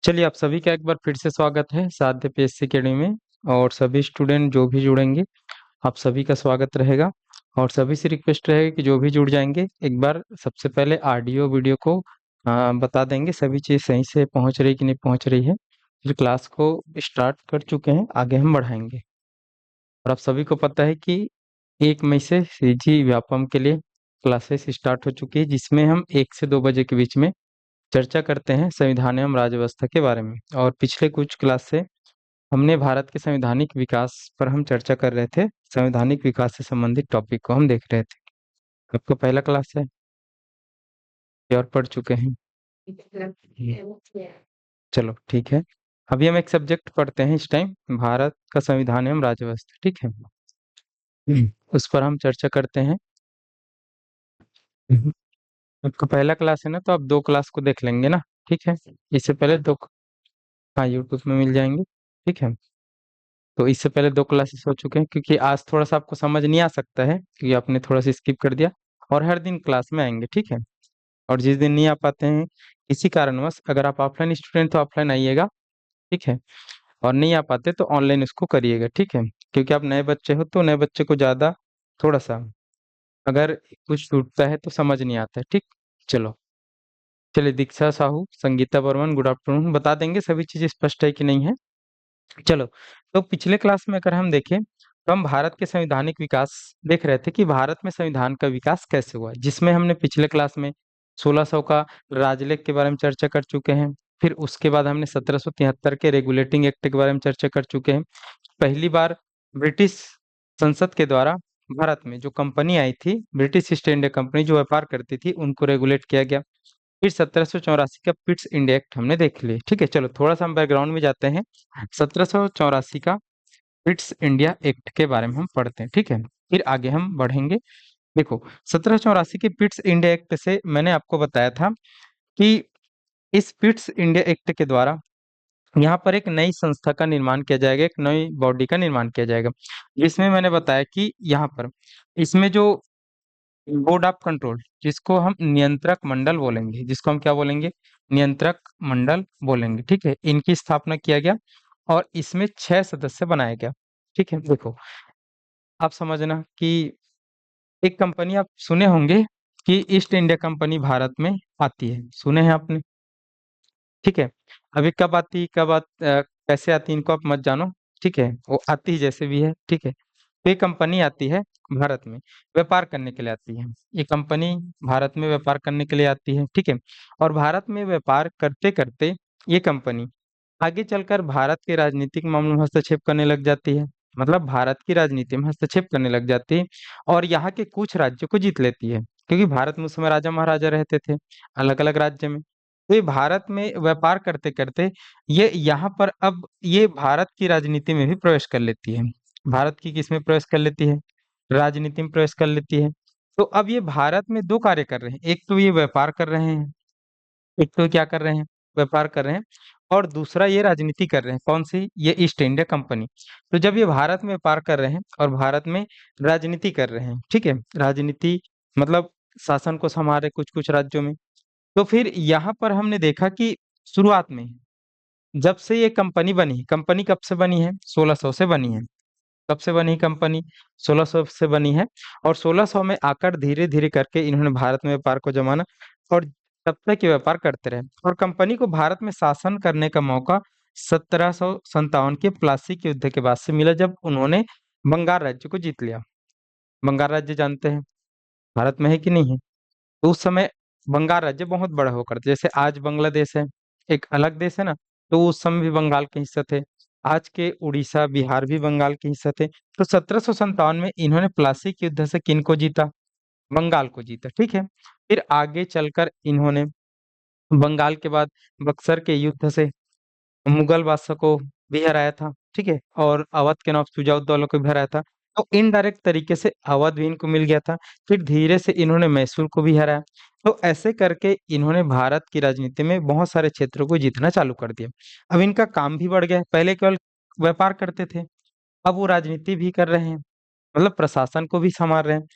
चलिए, आप सभी का एक बार फिर से स्वागत है साध्य पीएससी अकेडमी में। और सभी स्टूडेंट जो भी जुड़ेंगे, आप सभी का स्वागत रहेगा। और सभी से रिक्वेस्ट रहेगा कि जो भी जुड़ जाएंगे, एक बार सबसे पहले ऑडियो वीडियो को बता देंगे सभी चीज़ सही से पहुंच रही कि नहीं पहुंच रही है। फिर क्लास को स्टार्ट कर चुके हैं, आगे हम बढ़ाएंगे। और आप सभी को पता है कि 1 मई से सीजी व्यापम के लिए क्लासेस स्टार्ट हो चुकी है, जिसमें हम 1 से 2 बजे के बीच में चर्चा करते हैं संविधान एवं राज्य व्यवस्था के बारे में। और पिछले कुछ क्लास से हमने भारत के संवैधानिक विकास पर हम चर्चा कर रहे थे। संवैधानिक विकास से संबंधित टॉपिक को हम देख रहे थे। आपका पहला क्लास है ये और पढ़ चुके हैं। चलो ठीक है। अभी हम एक सब्जेक्ट पढ़ते हैं इस टाइम, भारत का संविधान एवं राज्य व्यवस्था। ठीक है। उस पर हम चर्चा करते हैं। आपका पहला क्लास है ना, तो आप 2 क्लास को देख लेंगे ना। ठीक है। इससे पहले दो, हाँ, यूट्यूब में मिल जाएंगे। ठीक है। तो इससे पहले 2 क्लासेस हो चुके हैं, क्योंकि आज थोड़ा सा आपको समझ नहीं आ सकता है क्योंकि आपने थोड़ा सा स्किप कर दिया। और हर दिन क्लास में आएंगे। ठीक है। और जिस दिन नहीं आ पाते हैं किसी कारणवश, अगर आप ऑफलाइन स्टूडेंट तो ऑफलाइन आइएगा। ठीक है। और नहीं आ पाते तो ऑनलाइन इसको करिएगा। ठीक है। क्योंकि आप नए बच्चे हो तो नए बच्चे को ज़्यादा थोड़ा सा अगर कुछ छूटता है तो समझ नहीं आता है। ठीक। चलो। चलिए, दीक्षा साहू, संगीता बर्मन, गुड आफ्टरनून। बता देंगे सभी चीज़ स्पष्ट है कि नहीं है। चलो। तो पिछले क्लास में अगर हम देखें तो हम भारत के संवैधानिक विकास देख रहे थे कि भारत में संविधान का विकास कैसे हुआ, जिसमें हमने पिछले क्लास में 1600 का राजलेख के बारे में चर्चा कर चुके हैं। फिर उसके बाद हमने 1773 के रेगुलेटिंग एक्ट के बारे में चर्चा कर चुके हैं। पहली बार ब्रिटिश संसद के द्वारा भारत में जो कंपनी आई थी, ब्रिटिश ईस्ट इंडिया कंपनी जो व्यापार करती थी, उनको रेगुलेट किया गया। फिर 1784 का पिट्स इंडिया एक्ट हमने देख लिया। ठीक है। चलो, थोड़ा सा हम बैकग्राउंड में जाते हैं। 1784 का पिट्स इंडिया एक्ट के बारे में हम पढ़ते हैं। ठीक है। फिर आगे हम बढ़ेंगे। देखो, 1784 के पिट्स इंडिया एक्ट से मैंने आपको बताया था कि इस पिट्स इंडिया एक्ट के द्वारा यहाँ पर एक नई संस्था का निर्माण किया जाएगा, एक नई बॉडी का निर्माण किया जाएगा, जिसमें मैंने बताया कि यहाँ पर इसमें जो बोर्ड ऑफ कंट्रोल, जिसको हम नियंत्रक मंडल बोलेंगे, जिसको हम क्या बोलेंगे, नियंत्रक मंडल बोलेंगे। ठीक है। इनकी स्थापना किया गया और इसमें 6 सदस्य बनाया गया। ठीक है। देखो, आप समझना कि एक कंपनी आप सुने होंगे कि ईस्ट इंडिया कंपनी भारत में आती है, सुने हैं आपने। ठीक है। अभी कब आती, कैसे आती, इनको आप मत जानो। ठीक है। वो आती ही जैसे भी है। ठीक है। तो ये कंपनी आती है भारत में, व्यापार करने के लिए आती है। ये कंपनी भारत में व्यापार करने के लिए आती है। ठीक है। और भारत में व्यापार करते करते ये कंपनी आगे चलकर भारत के राजनीतिक मामलों में हस्तक्षेप करने लग जाती है। मतलब भारत की राजनीति में हस्तक्षेप करने लग जाती है और यहाँ के कुछ राज्यों को जीत लेती है, क्योंकि भारत में उस समय राजा महाराजा रहते थे अलग अलग राज्य में। तो ये भारत में व्यापार करते करते ये यहाँ पर अब ये भारत की राजनीति में भी प्रवेश कर लेती है। भारत की किस में प्रवेश कर लेती है, राजनीति में प्रवेश कर लेती है। तो अब ये भारत में 2 कार्य कर रहे हैं, एक तो ये व्यापार कर रहे हैं, एक तो क्या कर रहे हैं, व्यापार कर रहे हैं। और दूसरा ये राजनीति कर रहे हैं, कौन सी, ये ईस्ट इंडिया कंपनी। तो जब ये भारत में व्यापार कर रहे हैं और भारत में राजनीति कर रहे हैं, ठीक है, राजनीति मतलब शासन को संभाल रहे कुछ कुछ राज्यों में। तो फिर यहाँ पर हमने देखा कि शुरुआत में जब से ये कंपनी बनी, कंपनी कब से बनी है, 1600 से बनी है। कब से बनी कंपनी, 1600 से बनी है। और 1600 में आकर धीरे धीरे करके इन्होंने भारत में व्यापार को जमाना और तब तक ये व्यापार करते रहे। और कंपनी को भारत में शासन करने का मौका 1757 के प्लासी के युद्ध के बाद से मिला, जब उन्होंने बंगाल राज्य को जीत लिया। बंगाल राज्य जानते हैं भारत में है कि नहीं है। तो उस समय बंगाल राज्य बहुत बड़ा होकर, जैसे आज बांग्लादेश है, एक अलग देश है ना, तो उस समय भी बंगाल के हिस्से थे। आज के उड़ीसा बिहार भी बंगाल के हिस्से थे। तो 1757 में इन्होंने प्लासी के युद्ध से किन को जीता, बंगाल को जीता। ठीक है। फिर आगे चलकर इन्होंने बंगाल के बाद बक्सर के युद्ध से मुगल बादशाह को भी हराया था। ठीक है। और अवध के नवाब शुजाउद्दौला को भी हराया था। तो इनडायरेक्ट तरीके से अवध भी इनको मिल गया था। फिर धीरे से इन्होंने मैसूर को भी हराया। तो ऐसे करके इन्होंने भारत की राजनीति में बहुत सारे क्षेत्रों को जीतना चालू कर दिया। अब इनका काम भी बढ़ गया, पहले केवल व्यापार करते थे, अब वो राजनीति भी कर रहे हैं, मतलब प्रशासन को भी संभाल रहे हैं।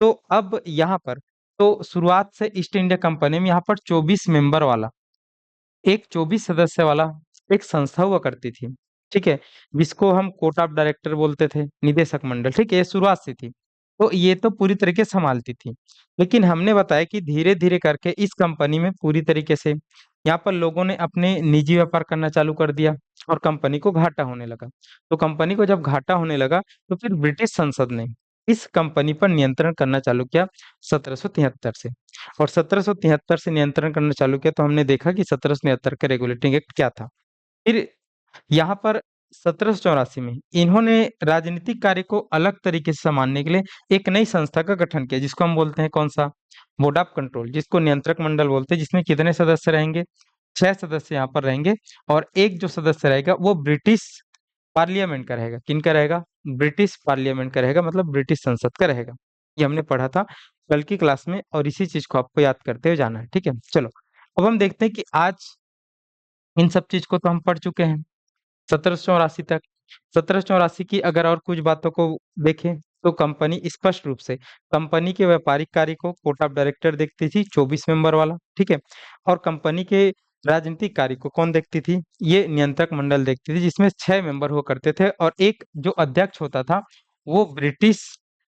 तो अब यहाँ पर तो शुरुआत से ईस्ट इंडिया कंपनी में यहाँ पर 24 मेंबर वाला एक 24 सदस्य वाला एक संस्था हुआ करती थी, ठीक है, जिसको हम कोर्ट ऑफ डायरेक्टर बोलते थे, निदेशक मंडल, ठीक है, ये शुरुआत से थी। तो ये तो पूरी तरीके से संभालती थी, लेकिन हमने बताया कि धीरे धीरे करके इस कंपनी में पूरी तरीके से यहाँ पर लोगों ने अपने निजी व्यापार करना चालू कर दिया और कंपनी को घाटा होने लगा। तो कंपनी को जब घाटा होने लगा तो फिर ब्रिटिश संसद ने इस कंपनी पर नियंत्रण करना चालू किया 1773 से। और 1773 से नियंत्रण करना चालू किया तो हमने देखा कि 1773 का रेगुलेटिंग एक्ट क्या था। फिर यहाँ पर 1784 में इन्होंने राजनीतिक कार्य को अलग तरीके से संभालने के लिए एक नई संस्था का गठन किया, जिसको हम बोलते हैं कौन सा, बोर्ड ऑफ कंट्रोल, जिसको नियंत्रक मंडल बोलते हैं, जिसमें कितने सदस्य रहेंगे, 6 सदस्य यहाँ पर रहेंगे। और एक जो सदस्य रहेगा वो ब्रिटिश पार्लियामेंट का रहेगा। किनका रहेगा? ब्रिटिश पार्लियामेंट का रहेगा, मतलब ब्रिटिश संसद का रहेगा। ये हमने पढ़ा था कल की क्लास में, और इसी चीज को आपको याद करते हुए जाना है, ठीक है। चलो अब हम देखते हैं कि आज इन सब चीज को तो हम पढ़ चुके हैं 1784 तक। 1784 की अगर और कुछ बातों को देखें तो कंपनी स्पष्ट रूप से कंपनी के व्यापारिक कार्य को कोर्ट ऑफ डायरेक्टर देखती थी, 24 मेंबर वाला, ठीक है। और कंपनी के राजनीतिक कार्य को कौन देखती थी? ये नियंत्रक मंडल देखती थी, जिसमें 6 मेंबर हुआ करते थे, और एक जो अध्यक्ष होता था वो ब्रिटिश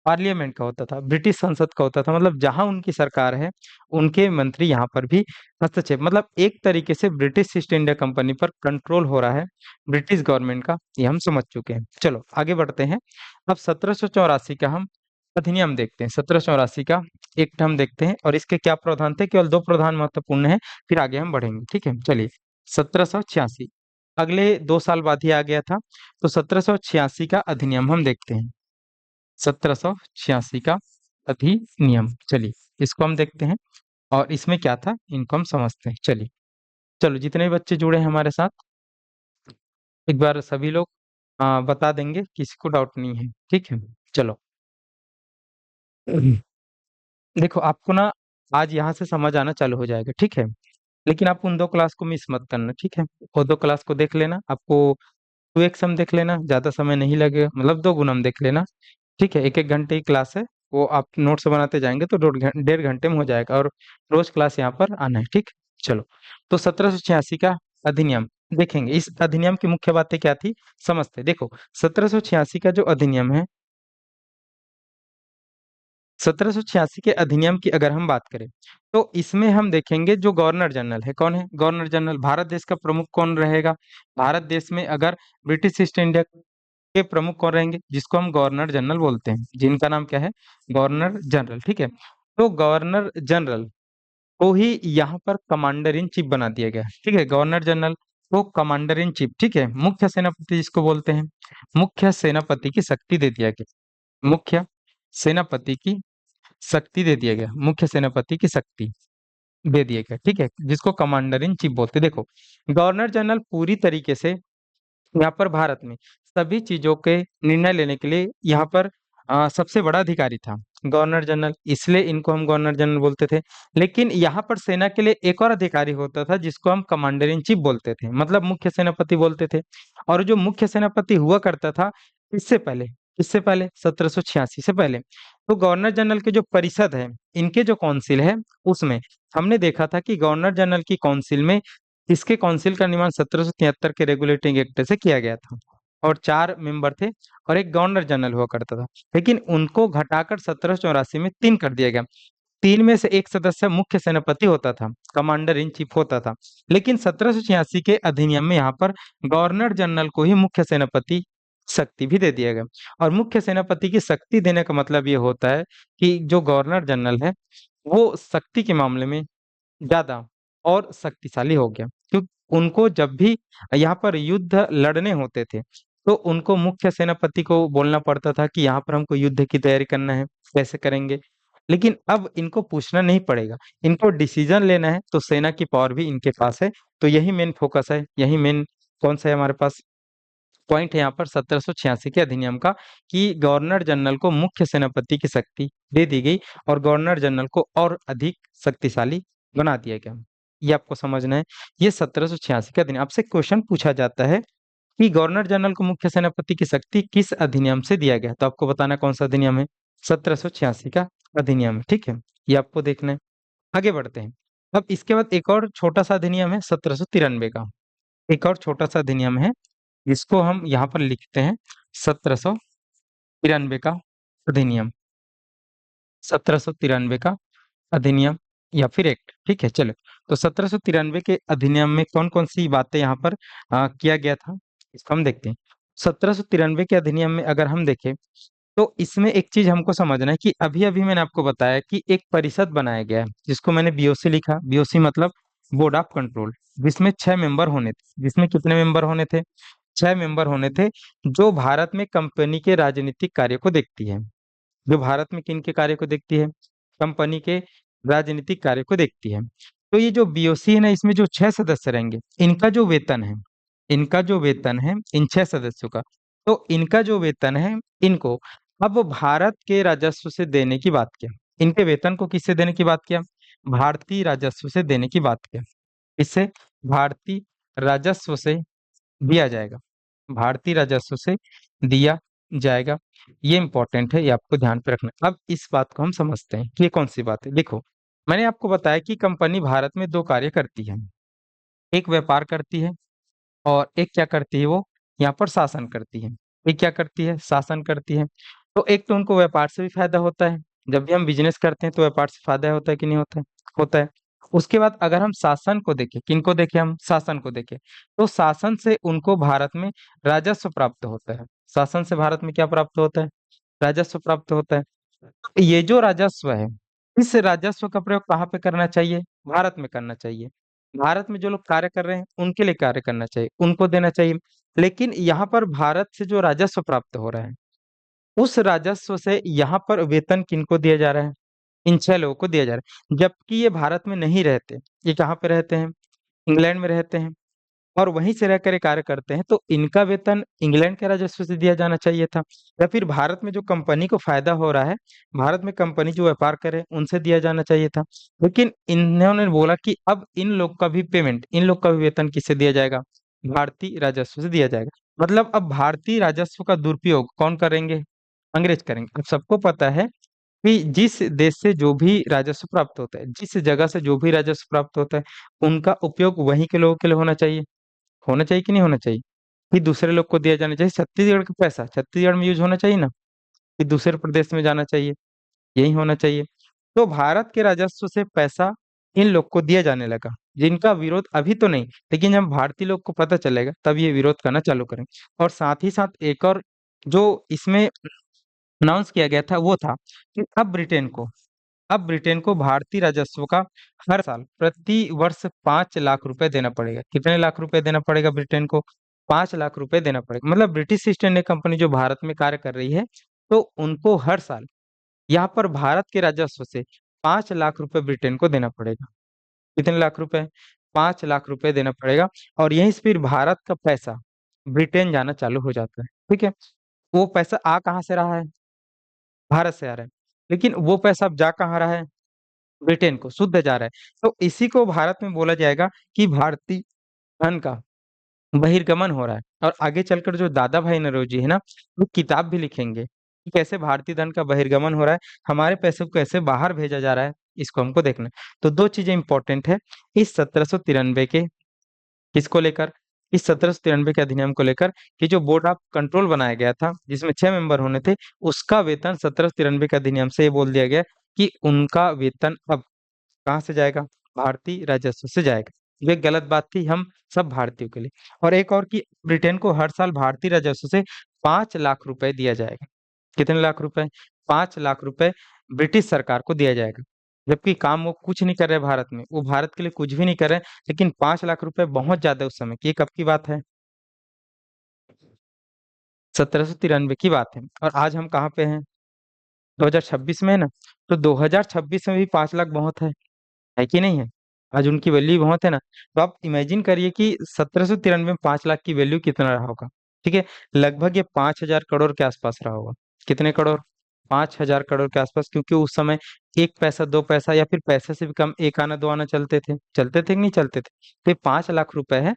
पार्लियामेंट का होता था, ब्रिटिश संसद का होता था। मतलब जहां उनकी सरकार है उनके मंत्री यहाँ पर भी हस्तक्षेप, मतलब एक तरीके से ब्रिटिश ईस्ट इंडिया कंपनी पर कंट्रोल हो रहा है ब्रिटिश गवर्नमेंट का, ये हम समझ चुके हैं। चलो आगे बढ़ते हैं। अब 1784 का हम अधिनियम देखते हैं। 1784 का एक्ट हम देखते हैं और इसके क्या प्रावधान थे। केवल दो प्रावधान महत्वपूर्ण है, फिर आगे हम बढ़ेंगे, ठीक है। चलिए 1786 अगले 2 साल बाद ही आ गया था, तो 1786 का अधिनियम हम देखते हैं। 1786 का अधिनियम, चलिए इसको हम देखते हैं और इसमें क्या था इनको हम समझते हैं। चलिए, चलो जितने भी बच्चे जुड़े हैं हमारे साथ एक बार सभी लोग बता देंगे, किसी को डाउट नहीं है, ठीक है। चलो देखो आपको ना आज यहाँ से समझ आना चालू हो जाएगा, ठीक है। लेकिन आप उन 2 क्लास को मिस मत करना, ठीक है। वो 2 क्लास को देख लेना, आपको 2 एक्सम देख लेना, ज्यादा समय नहीं लगेगा, मतलब 2 गुणम देख लेना, ठीक है। 1-1 घंटे की क्लास है, वो आप नोट्स बनाते जाएंगे तो 1.5 घंटे में हो जाएगा, और रोज क्लास यहाँ पर आना है, ठीक। चलो, तो 1786 का अधिनियम देखेंगे। इस अधिनियम की मुख्य बातें क्या थी समझते हैं। देखो 1786 का जो अधिनियम है, 1786 के अधिनियम की अगर हम बात करें तो इसमें हम देखेंगे जो गवर्नर जनरल है, कौन है गवर्नर जनरल? भारत देश का प्रमुख कौन रहेगा? भारत देश में अगर ब्रिटिश ईस्ट इंडिया के प्रमुख कौन रहेंगे? जिसको हम गवर्नर जनरल बोलते हैं, जिनका नाम क्या है? गवर्नर जनरल, ठीक है। तो गवर्नर जनरल को ही यहाँ पर कमांडर इन चीफ बना दिया गया है, ठीक है। गवर्नर जनरल को कमांडर इन चीफ, ठीक है, मुख्य सेनापति जिसको बोलते हैं, मुख्य सेनापति की शक्ति दे दिया गया, मुख्य सेनापति की शक्ति दे दिया गया, मुख्य सेनापति की शक्ति दे दिया गया, ठीक है, जिसको कमांडर इन चीफ बोलते हैं। देखो गवर्नर जनरल पूरी तरीके से यहाँ पर भारत में सभी चीजों के निर्णय लेने के लिए यहाँ पर सबसे बड़ा अधिकारी था गवर्नर जनरल, इसलिए इनको हम गवर्नर जनरल बोलते थे। लेकिन यहाँ पर सेना के लिए एक और अधिकारी होता था जिसको हम कमांडर इन चीफ बोलते थे, मतलब मुख्य सेनापति बोलते थे। और जो मुख्य सेनापति हुआ करता था इससे पहले, इससे पहले 1786 से पहले, तो गवर्नर जनरल के जो परिषद है, इनके जो काउंसिल है, उसमें हमने देखा था कि गवर्नर जनरल की काउंसिल में इसके काउंसिल का निर्माण 1773 के रेगुलेटिंग एक्ट से किया गया था, और 4 मेंबर थे और एक गवर्नर जनरल हुआ करता था। लेकिन उनको घटाकर 1784 में 3 कर दिया गया। 3 में से एक सदस्य मुख्य सेनापति होता था, कमांडर इन चीफ होता था। लेकिन 1786 के अधिनियम में यहाँ पर गवर्नर जनरल को ही मुख्य सेनापति शक्ति भी दे दिया गया। और मुख्य सेनापति की शक्ति देने का मतलब ये होता है कि जो गवर्नर जनरल है वो शक्ति के मामले में ज्यादा और शक्तिशाली हो गया, क्योंकि उनको जब भी यहाँ पर युद्ध लड़ने होते थे तो उनको मुख्य सेनापति को बोलना पड़ता था कि यहाँ पर हमको युद्ध की तैयारी करना है, कैसे करेंगे। लेकिन अब इनको पूछना नहीं पड़ेगा, इनको डिसीजन लेना है, तो सेना की पावर भी इनके पास है। तो यही मेन फोकस है, यही मेन कौन सा है हमारे पास पॉइंट है यहाँ पर 1786 के अधिनियम का, कि गवर्नर जनरल को मुख्य सेनापति की शक्ति दे दी गई और गवर्नर जनरल को और अधिक शक्तिशाली बना दिया गया। ये आपको समझना है। ये 1786 का अधिनियम। आपसे क्वेश्चन पूछा जाता है कि गवर्नर जनरल को मुख्य सेनापति की शक्ति किस अधिनियम से दिया गया, तो आपको बताना कौन सा अधिनियम है? 1786 का अधिनियम है, ठीक है। ये आपको देखना है। आगे बढ़ते हैं। अब इसके बाद एक और छोटा सा अधिनियम है 1793 का। एक और छोटा सा अधिनियम है, जिसको हम यहाँ पर लिखते हैं 1793 का अधिनियम। 1793 का अधिनियम या फिर एक्ट, ठीक है। चलो, तो 1793 के अधिनियम में कौन कौन सी बातें यहाँ पर किया गया था, इसको हम देखते हैं। 1793 के अधिनियम में अगर हम देखें, तो इसमें एक चीज हमको समझना है कि अभी अभी मैंने आपको बताया कि एक परिषद बनाया गया है, जिसको मैंने बीओसी लिखा। बीओसी मतलब बोर्ड ऑफ कंट्रोल, जिसमें 6 मेंबर होने थे। जिसमें कितने मेंबर होने थे? 6 मेंबर होने थे, जो भारत में कंपनी के राजनीतिक कार्य को देखती है। जो भारत में किन के कार्य को देखती है? कंपनी के राजनीतिक कार्य को देखती है। तो ये जो बीओसी है ना, इसमें जो 6 सदस्य रहेंगे, इनका जो वेतन है, इनका जो वेतन है इन 6 सदस्यों का, तो इनका जो वेतन है, इनको अब भारत के राजस्व से देने की बात किया। इनके वेतन को किससे देने की बात किया? भारतीय राजस्व से देने की बात किया। इससे भारतीय राजस्व से दिया जाएगा। भारतीय राजस्व से दिया जाएगा। ये इंपॉर्टेंट है, ये आपको ध्यान पे रखना है। अब इस बात को हम समझते हैं कि ये कौन सी बात है। देखो, मैंने आपको बताया कि कंपनी भारत में दो कार्य करती है। एक व्यापार करती है, और एक क्या करती है, वो यहाँ पर शासन करती है। एक क्या करती है? शासन करती है। तो एक तो उनको व्यापार से भी फायदा होता है। जब भी हम बिजनेस करते हैं तो व्यापार से फायदा होता है कि नहीं होता है? होता है। उसके बाद अगर हम शासन को देखें, किनको देखें? हम शासन को देखें, तो शासन से उनको भारत में राजस्व प्राप्त होता है। शासन से भारत में क्या प्राप्त होता है? राजस्व प्राप्त होता है। ये जो राजस्व है, इस राजस्व का प्रयोग कहाँ पे करना चाहिए? भारत में करना चाहिए। भारत में जो लोग कार्य कर रहे हैं उनके लिए कार्य करना चाहिए, उनको देना चाहिए। लेकिन यहाँ पर भारत से जो राजस्व प्राप्त हो रहा है, उस राजस्व से यहाँ पर वेतन किनको दिया जा रहा है? इन 6 लोगों को दिया जा रहा है, जबकि ये भारत में नहीं रहते। ये कहाँ पे रहते हैं? इंग्लैंड में रहते हैं, और वहीं से रहकर ये कार्य करते हैं। तो इनका वेतन इंग्लैंड के राजस्व से दिया जाना चाहिए था, या फिर भारत में जो कंपनी को फायदा हो रहा है, भारत में कंपनी जो व्यापार करे उनसे दिया जाना चाहिए था। लेकिन इन्होंने बोला कि अब इन लोग का भी पेमेंट, इन लोग का भी वेतन किससे दिया जाएगा? भारतीय राजस्व से दिया जाएगा। मतलब अब भारतीय राजस्व का दुरुपयोग कौन करेंगे? अंग्रेज करेंगे। अब सबको पता है कि जिस देश से जो भी राजस्व प्राप्त होता है, जिस जगह से जो भी राजस्व प्राप्त होता है, उनका उपयोग वहीं के लोगों के लिए होना चाहिए। होना चाहिए कि नहीं होना चाहिए? कि दूसरे लोग को दिया जाना चाहिए। छत्तीसगढ़ का पैसा छत्तीसगढ़ में यूज होना चाहिए ना, कि दूसरे प्रदेश में जाना चाहिए? यही होना चाहिए। तो भारत के राजस्व से पैसा इन लोग को दिया जाने लगा, जिनका विरोध अभी तो नहीं, लेकिन जब भारतीय लोग को पता चलेगा तब ये विरोध करना चालू करेंगे। और साथ ही साथ एक और जो इसमें अनाउंस किया गया था, वो था कि अब ब्रिटेन को भारतीय राजस्व का हर साल प्रति वर्ष 5 लाख रुपए देना पड़ेगा। कितने लाख रुपए देना पड़ेगा ब्रिटेन को? 5 लाख रुपए देना पड़ेगा। मतलब ब्रिटिश ईस्ट इंडिया कंपनी जो भारत में कार्य कर रही है, तो उनको हर साल यहाँ पर भारत के राजस्व से 5 लाख रुपए ब्रिटेन को देना पड़ेगा। कितने लाख रुपए? 5 लाख रुपए देना पड़ेगा। और यहीं से फिर भारत का पैसा ब्रिटेन जाना चालू हो जाता है। ठीक है। वो पैसा आ कहाँ से रहा है? भारत से आ रहा है। लेकिन वो पैसा अब जा कहाँ रहा है? ब्रिटेन को शुद्ध जा रहा है। तो इसी को भारत में बोला जाएगा कि भारतीय धन का बहिर्गमन हो रहा है। और आगे चलकर जो दादा भाई नौरोजी है ना, वो किताब भी लिखेंगे कि कैसे भारतीय धन का बहिर्गमन हो रहा है, हमारे पैसे को कैसे बाहर भेजा जा रहा है। इसको हमको देखना है। तो दो चीजें इंपॉर्टेंट है इस 1793 के, किसको लेकर? इस 1793 के अधिनियम को लेकर, कि जो बोर्ड ऑफ कंट्रोल बनाया गया था, जिसमें 6 मेंबर होने थे, उसका वेतन 1793 के अधिनियम से ये बोल दिया गया कि उनका वेतन अब कहाँ से जाएगा? भारतीय राजस्व से जाएगा। ये गलत बात थी हम सब भारतीयों के लिए। और एक और कि ब्रिटेन को हर साल भारतीय राजस्व से 5 लाख रुपए दिया जाएगा। कितने लाख रुपए? 5 लाख रुपए ब्रिटिश सरकार को दिया जाएगा। जबकि काम वो कुछ नहीं कर रहे भारत में, वो भारत के लिए कुछ भी नहीं कर रहे, लेकिन 5 लाख रुपए बहुत ज्यादा है उस समय की। ये कब की बात है? 1793 की बात है। और आज हम कहाँ पे हैं? 2026 में है ना। तो 2026 में भी 5 लाख बहुत है कि नहीं है? आज उनकी वैल्यू बहुत है ना। तो आप इमेजिन करिए कि 1793 में 5 लाख की वैल्यू कितना रहा होगा। ठीक है। लगभग ये 5,000 करोड़ के आसपास रहा होगा। कितने करोड़? 5,000 करोड़ के आसपास, क्योंकि उस समय एक पैसा, दो पैसा, या फिर पैसे से भी कम एक आना दो आना चलते थे कि नहीं चलते थे? तो ये 5 लाख रुपए है।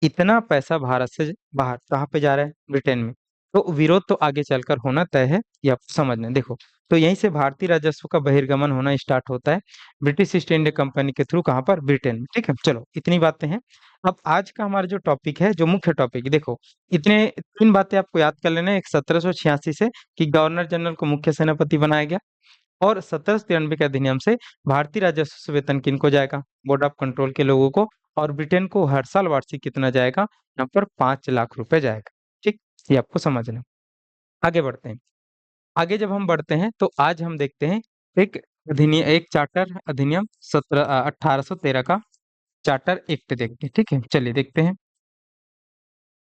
इतना पैसा भारत से बाहर कहाँ पे जा रहा है? ब्रिटेन में। तो विरोध तो आगे चलकर होना तय है, ये आपको समझना है। देखो, तो यहीं से भारतीय राजस्व का बहिर्गमन होना स्टार्ट होता है ब्रिटिश ईस्ट इंडिया कंपनी के थ्रू, कहाँ पर, ब्रिटेन में। ठीक है, चलो इतनी बातें हैं। अब आज का हमारा जो टॉपिक है, जो मुख्य टॉपिक, देखो इतने तीन बातें आपको याद कर लेना है। एक 1786 से कि गवर्नर जनरल को मुख्य सेनापति बनाया गया, और 1793 के अधिनियम से भारतीय राजस्व से वेतन किनको जाएगा, बोर्ड ऑफ कंट्रोल के लोगों को, और ब्रिटेन को हर साल वार्षिक कितना जाएगा, यहाँ पर 5 लाख रुपए जाएगा। ठीक, ये आपको समझना है। आगे बढ़ते हैं। आगे जब हम बढ़ते हैं तो आज हम देखते हैं एक अधिनियम, एक चार्टर अधिनियम 1813 का चार्टर एक्ट देखते हैं। ठीक है, चलिए देखते हैं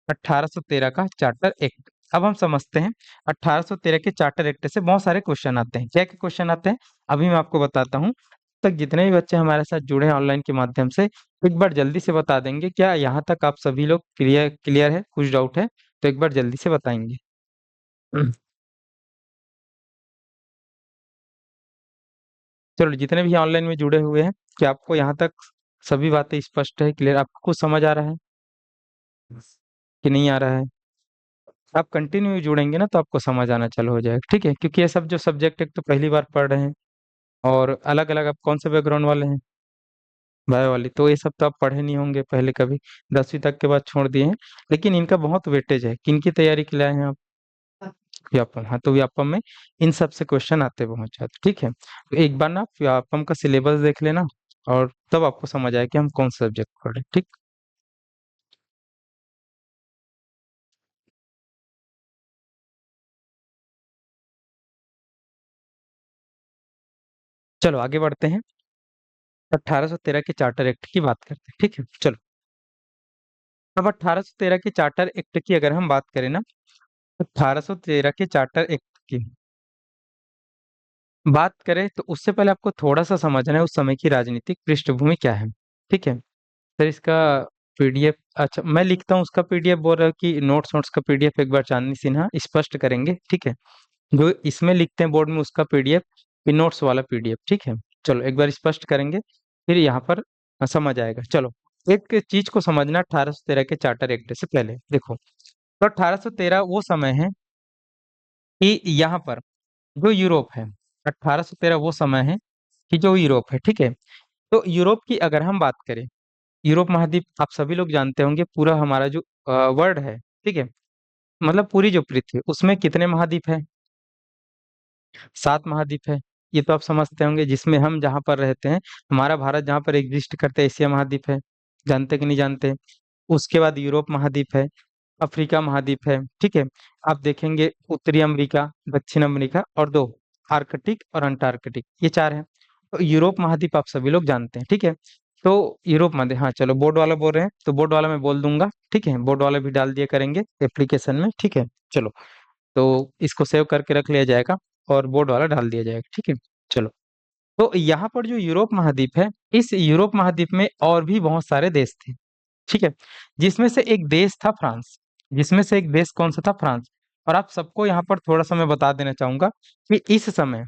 1813 का चार्टर एक्ट। अब हम समझते हैं 1813 के चार्टर एक्ट से बहुत सारे क्वेश्चन आते हैं। क्या क्या क्वेश्चन आते हैं, अभी मैं आपको बताता हूँ। तक जितने भी बच्चे हमारे साथ जुड़े हैं ऑनलाइन के माध्यम से, एक बार जल्दी से बता देंगे। क्या यहाँ तक आप सभी लोग क्लियर क्लियर है, कुछ डाउट है तो एक बार जल्दी से बताएंगे। हम्म, चलो, जितने भी ऑनलाइन में जुड़े हुए हैं, क्या आपको यहाँ तक सभी बातें स्पष्ट है, क्लियर, आपको कुछ समझ आ रहा है कि नहीं आ रहा है? आप कंटिन्यू जुड़ेंगे ना तो आपको समझ आना चालू हो जाएगा। ठीक है, क्योंकि ये सब जो सब्जेक्ट एक तो पहली बार पढ़ रहे हैं, और अलग अलग, आप कौन से बैकग्राउंड वाले हैं, बायो वाली, तो ये सब तो आप पढ़े नहीं होंगे पहले कभी, 10वीं तक के बाद छोड़ दिए हैं। लेकिन इनका बहुत वेटेज है। किनकी तैयारी के लिए आए हैं आप? व्यापम, हाँ, तो व्यापम में इन सब से क्वेश्चन आते बहुत ज्यादा। ठीक है, तो एक बार ना आप व्यापम का सिलेबस देख लेना, और तब आपको समझ आए कि हम कौन सा सब्जेक्ट पढ़ रहे हैं। ठीक, चलो आगे बढ़ते हैं। 1813 के चार्टर एक्ट की बात करते हैं। ठीक है, चलो। अब 1813 के चार्टर एक्ट की अगर हम बात करें ना, 1813 के चार्टर एक्ट की बात करें तो उससे पहले आपको थोड़ा सा समझना है उस समय की राजनीतिक पृष्ठभूमि क्या है। ठीक है, सर इसका पीडीएफ, अच्छा मैं लिखता हूँ उसका पीडीएफ, बोल रहा हूँ कि नोट्स नोट्स का पीडीएफ एक बार चांदनी सिन्हा स्पष्ट करेंगे। ठीक है, जो इसमें लिखते हैं बोर्ड में उसका पीडीएफ, फिर नोट्स वाला पीडीएफ। ठीक है, चलो एक बार स्पष्ट करेंगे, फिर यहाँ पर समझ आएगा। चलो, एक चीज को समझना 1813 के चार्टर एक्ट से पहले, देखो तो 1813 वो समय है कि यहाँ पर जो यूरोप है, 1813 वो समय है कि जो यूरोप है, ठीक है, तो यूरोप की अगर हम बात करें, यूरोप महाद्वीप आप सभी लोग जानते होंगे, पूरा हमारा जो वर्ल्ड है, ठीक है, मतलब पूरी जो पृथ्वी, उसमें कितने महाद्वीप है, 7 महाद्वीप है। ये तो आप समझते होंगे, जिसमें हम जहाँ पर रहते हैं, हमारा भारत जहाँ पर एग्जिस्ट करता है, एशिया महाद्वीप है, जानते कि नहीं जानते? उसके बाद यूरोप महाद्वीप है, अफ्रीका महाद्वीप है, ठीक है, आप देखेंगे उत्तरी अमेरिका, दक्षिण अमेरिका, और दो आर्कटिक और अंटार्कटिक, ये 4 हैं। तो यूरोप महाद्वीप आप सभी लोग जानते हैं। ठीक है, तो यूरोप महाद्वीप, हाँ चलो, बोर्ड वाला बोल रहे हैं तो बोर्ड वाला मैं बोल दूंगा। ठीक है, बोर्ड वाला भी डाल दिया करेंगे एप्लीकेशन में। ठीक है, चलो, तो इसको सेव करके रख लिया जाएगा, और बोर्ड वाला डाल दिया जाएगा। ठीक है, चलो, तो यहाँ पर जो यूरोप महाद्वीप है, इस यूरोप महाद्वीप में और भी बहुत सारे देश थे। ठीक है, जिसमें से एक देश था फ्रांस। जिसमें से एक देश कौन सा था? फ्रांस। और आप सबको यहाँ पर थोड़ा सा मैं बता देना चाहूंगा कि इस समय,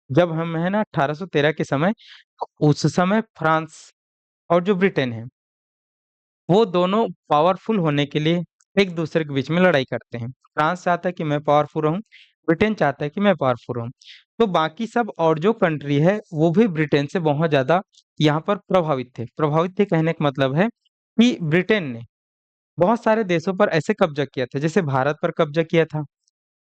जब हम है ना 1813 के समय, तो उस समय फ्रांस और जो ब्रिटेन है, वो दोनों पावरफुल होने के लिए एक दूसरे के बीच में लड़ाई करते हैं। फ्रांस चाहता है कि मैं पावरफुल रहूं, ब्रिटेन चाहता है कि मैं पावरफुल रहूं। तो बाकी सब और जो कंट्री है, वो भी ब्रिटेन से बहुत ज्यादा यहाँ पर प्रभावित थे। प्रभावित थे कहने का मतलब है कि ब्रिटेन ने बहुत सारे देशों पर ऐसे कब्जा किया था, जैसे भारत पर कब्जा किया था,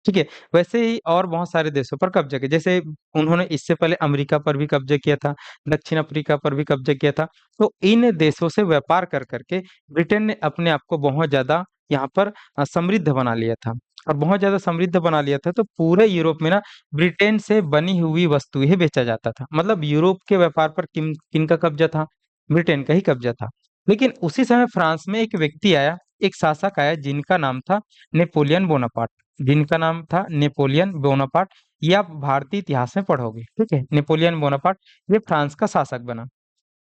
ठीक है, वैसे ही और बहुत सारे देशों पर कब्जा किया। जैसे उन्होंने इससे पहले अमेरिका पर भी कब्जा किया था, दक्षिण अफ्रीका पर भी कब्जा किया था। तो इन देशों से व्यापार कर करके ब्रिटेन ने अपने आप को बहुत ज्यादा यहाँ पर समृद्ध बना लिया था। और बहुत ज्यादा समृद्ध बना लिया था, तो पूरे यूरोप में ना ब्रिटेन से बनी हुई वस्तुएं ही बेचा जाता था। मतलब यूरोप के व्यापार पर किन किन का कब्जा था? ब्रिटेन का ही कब्जा था। लेकिन उसी समय फ्रांस में एक व्यक्ति आया, एक शासक आया, जिनका नाम था नेपोलियन बोनापार्ट। जिनका नाम था नेपोलियन बोनापार्ट। ये आप भारतीय इतिहास में पढ़ोगे। ठीक है, नेपोलियन बोनापार्ट ये फ्रांस का शासक बना।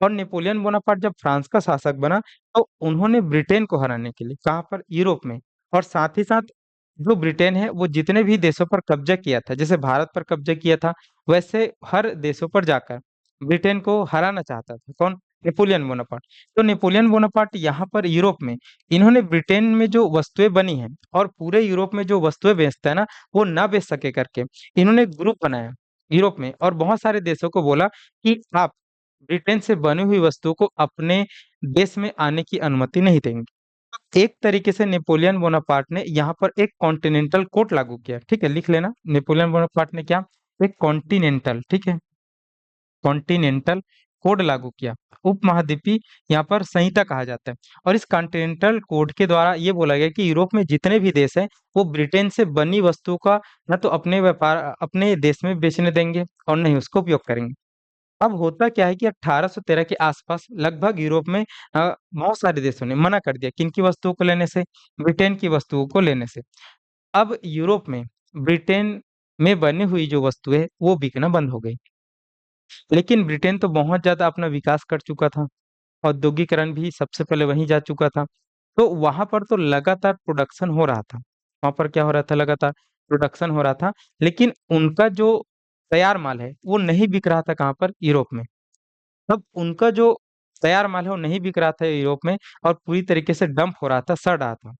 और नेपोलियन बोनापार्ट जब फ्रांस का शासक बना, तो उन्होंने ब्रिटेन को हराने के लिए, कहाँ पर? यूरोप में। और साथ ही साथ जो ब्रिटेन है, वो जितने भी देशों पर कब्जा किया था, जैसे भारत पर कब्जा किया था, वैसे हर देशों पर जाकर ब्रिटेन को हराना चाहता था। कौन? Napoleon Bonaparte. तो नेपोलियन बोनापार्ट यहाँ पर यूरोप में, इन्होंने ब्रिटेन में जो वस्तुएं बनी हैं और पूरे यूरोप में जो वस्तुएं बेचता है ना, वो ना बेच सके करके इन्होंने ग्रुप बनाया यूरोप में, और बहुत सारे देशों को बोला कि आप ब्रिटेन से बनी हुई वस्तुओं को अपने देश में आने की अनुमति नहीं देंगे। एक तरीके से नेपोलियन बोनापार्ट ने यहाँ पर एक कॉन्टिनेंटल कोड लागू किया, ठीक है, लिख लेना। नेपोलियन बोनापार्ट ने क्या, एक कॉन्टिनेंटल, ठीक है, कॉन्टिनेंटल कोड लागू किया। उपमहाद्वीपीय यहाँ पर संहिता कहा जाता है। और इस कॉन्टिनेंटल कोड के द्वारा ये बोला गया कि यूरोप में जितने भी देश हैं वो ब्रिटेन से बनी वस्तुओं का ना तो अपने व्यापार अपने देश में बेचने देंगे और नहीं उसको उपयोग करेंगे। अब होता क्या है कि 1813 के आसपास लगभग यूरोप में बहुत सारे देशों ने मना कर दिया किन की वस्तुओं को लेने से, ब्रिटेन की वस्तुओं को लेने से। अब यूरोप में ब्रिटेन में बनी हुई जो वस्तुएं वो बिकना बंद हो गई। लेकिन ब्रिटेन तो बहुत ज्यादा अपना विकास कर चुका था, औद्योगिकरण भी सबसे पहले वहीं जा चुका था। तो वहां पर तो लगातार प्रोडक्शन हो रहा था। वहां पर क्या हो रहा था, लगातार प्रोडक्शन हो रहा था। लेकिन उनका जो तैयार माल है वो नहीं बिक रहा था कहाँ पर, यूरोप में। तब उनका जो तैयार माल है वो नहीं बिक रहा था यूरोप में, और पूरी तरीके से डंप हो रहा था, सड़ रहा था।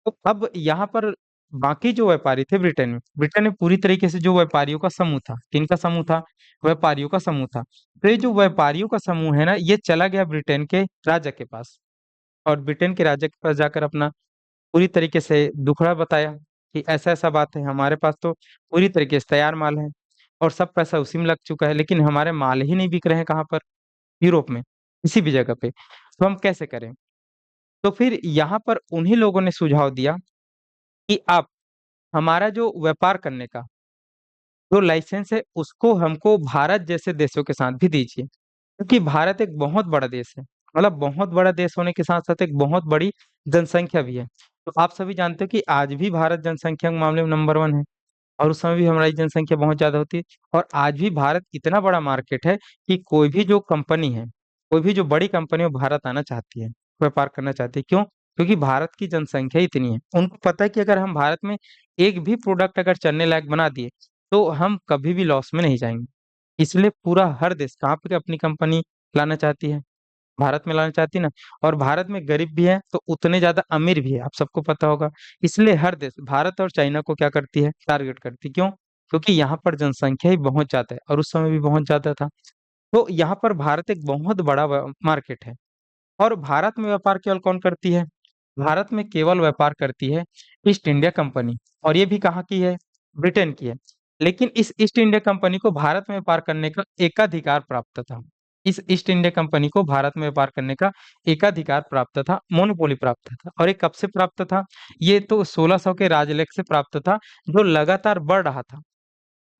तो अब यहाँ पर बाकी जो व्यापारी थे ब्रिटेन में पूरी तरीके से जो व्यापारियों का समूह था, किनका समूह था, व्यापारियों का समूह था। तो ये जो व्यापारियों का समूह है ना, ये चला गया ब्रिटेन के राजा के पास, और ब्रिटेन के राजा के पास जाकर अपना पूरी तरीके से दुखड़ा बताया कि ऐसा ऐसा बात है, हमारे पास तो पूरी तरीके से तैयार माल है और सब पैसा उसी में लग चुका है, लेकिन हमारे माल ही नहीं बिक रहे हैं कहाँ पर, यूरोप में, किसी भी जगह पे, तो हम कैसे करें। तो फिर यहाँ पर उन्हीं लोगों ने सुझाव दिया कि आप हमारा जो व्यापार करने का जो लाइसेंस है उसको हमको भारत जैसे देशों के साथ भी दीजिए, क्योंकि भारत एक बहुत बड़ा देश है। मतलब बहुत बड़ा देश होने के साथ साथ एक बहुत बड़ी जनसंख्या भी है। तो आप सभी जानते हो कि आज भी भारत जनसंख्या के मामले में नंबर 1 है, और उस समय भी हमारी जनसंख्या बहुत ज्यादा होती है। और आज भी भारत इतना बड़ा मार्केट है कि कोई भी जो कंपनी है, कोई भी जो बड़ी कंपनी है वो भारत आना चाहती है, व्यापार करना चाहती है। क्यों? क्योंकि भारत की जनसंख्या इतनी है, उनको पता है कि अगर हम भारत में एक भी प्रोडक्ट अगर चलने लायक बना दिए तो हम कभी भी लॉस में नहीं जाएंगे। इसलिए पूरा हर देश कहाँ पे अपनी कंपनी लाना चाहती है, भारत में लाना चाहती है ना। और भारत में गरीब भी है तो उतने ज्यादा अमीर भी है, आप सबको पता होगा। इसलिए हर देश भारत और चाइना को क्या करती है, टारगेट करती है। क्यों? क्योंकि यहाँ पर जनसंख्या ही बहुत ज्यादा है और उस समय भी बहुत ज्यादा था। तो यहाँ पर भारत एक बहुत बड़ा मार्केट है। और भारत में व्यापार केवल कौन करती है, भारत में केवल व्यापार करती है ईस्ट इंडिया कंपनी। और ये भी कहाँ की है, ब्रिटेन की है। लेकिन इस ईस्ट इंडिया कंपनी को भारत में व्यापार करने का एकाधिकार प्राप्त था। इस ईस्ट इंडिया कंपनी को भारत में व्यापार करने का एकाधिकार प्राप्त था, मोनोपोली प्राप्त था। और ये कब से प्राप्त था, ये तो 1600 के राजलेख से प्राप्त था, जो लगातार बढ़ रहा था,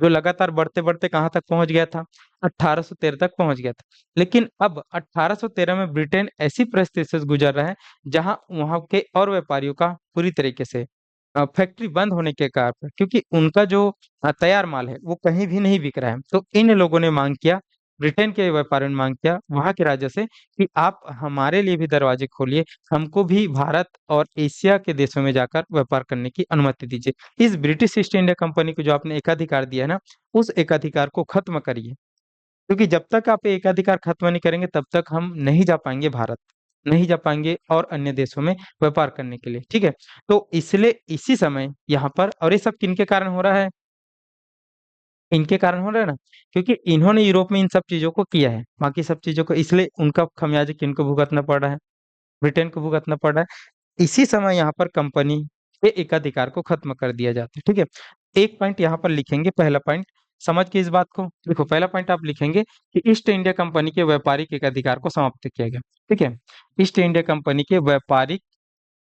जो लगातार बढ़ते बढ़ते कहाँ तक पहुंच गया था, 1813 तक पहुंच गया था। लेकिन अब 1813 में ब्रिटेन ऐसी परिस्थिति से गुजर रहा है जहां वहां के और व्यापारियों का पूरी तरीके से फैक्ट्री बंद होने के कारण, क्योंकि उनका जो तैयार माल है वो कहीं भी नहीं बिक रहा है। तो इन लोगों ने मांग किया, ब्रिटेन के व्यापारियों ने मांग किया वहां के राजा से कि आप हमारे लिए भी दरवाजे खोलिए, हमको भी भारत और एशिया के देशों में जाकर व्यापार करने की अनुमति दीजिए। इस ब्रिटिश ईस्ट इंडिया कंपनी को जो आपने एकाधिकार दिया है ना, उस एकाधिकार को खत्म करिए। क्योंकि जब तक आप एकाधिकार खत्म नहीं करेंगे तब तक हम नहीं जा पाएंगे भारत, नहीं जा पाएंगे और अन्य देशों में व्यापार करने के लिए, ठीक है। तो इसलिए इसी समय यहाँ पर, और ये सब किनके कारण हो रहा है, इनके कारण हो रहा है ना, क्योंकि इन्होंने यूरोप में इन सब चीजों को किया है, बाकी सब चीजों को, इसलिए उनका खमियाजा किनको भुगतना पड़ रहा है, ब्रिटेन को भुगतना पड़ रहा है। इसी समय यहाँ पर कंपनी के एकाधिकार को खत्म कर दिया जाता है, ठीक है। एक पॉइंट यहाँ पर लिखेंगे, पहला पॉइंट समझ के इस बात को देखो। पहला पॉइंट आप लिखेंगे कि ईस्ट इंडिया कंपनी के व्यापारिक एकाधिकार को समाप्त किया गया, ठीक है। ईस्ट इंडिया कंपनी के व्यापारिक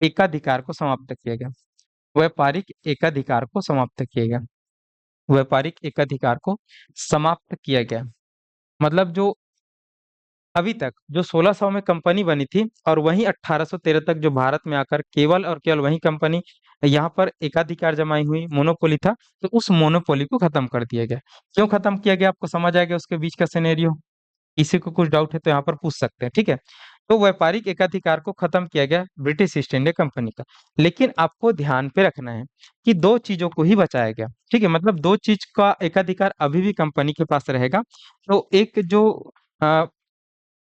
एकाधिकार को समाप्त किया गया, व्यापारिक एकाधिकार को समाप्त किया गया, व्यापारिक एकाधिकार को समाप्त किया गया। मतलब जो अभी तक जो 1600 में कंपनी बनी थी और वहीं 1813 तक जो भारत में आकर केवल और केवल वही कंपनी यहाँ पर एकाधिकार जमाई हुई, मोनोपोली था, तो उस मोनोपोली को खत्म कर दिया गया। क्यों खत्म किया गया, आपको समझ आ गया उसके बीच का सिनेरियो। किसी को कुछ डाउट है तो यहाँ पर पूछ सकते हैं, ठीक है। तो व्यापारिक एकाधिकार को खत्म किया गया ब्रिटिश ईस्ट इंडिया कंपनी का। लेकिन आपको ध्यान पे रखना है कि दो चीजों को ही बचाया गया, ठीक है। मतलब दो चीज का एकाधिकार अभी भी कंपनी के पास रहेगा। तो एक जो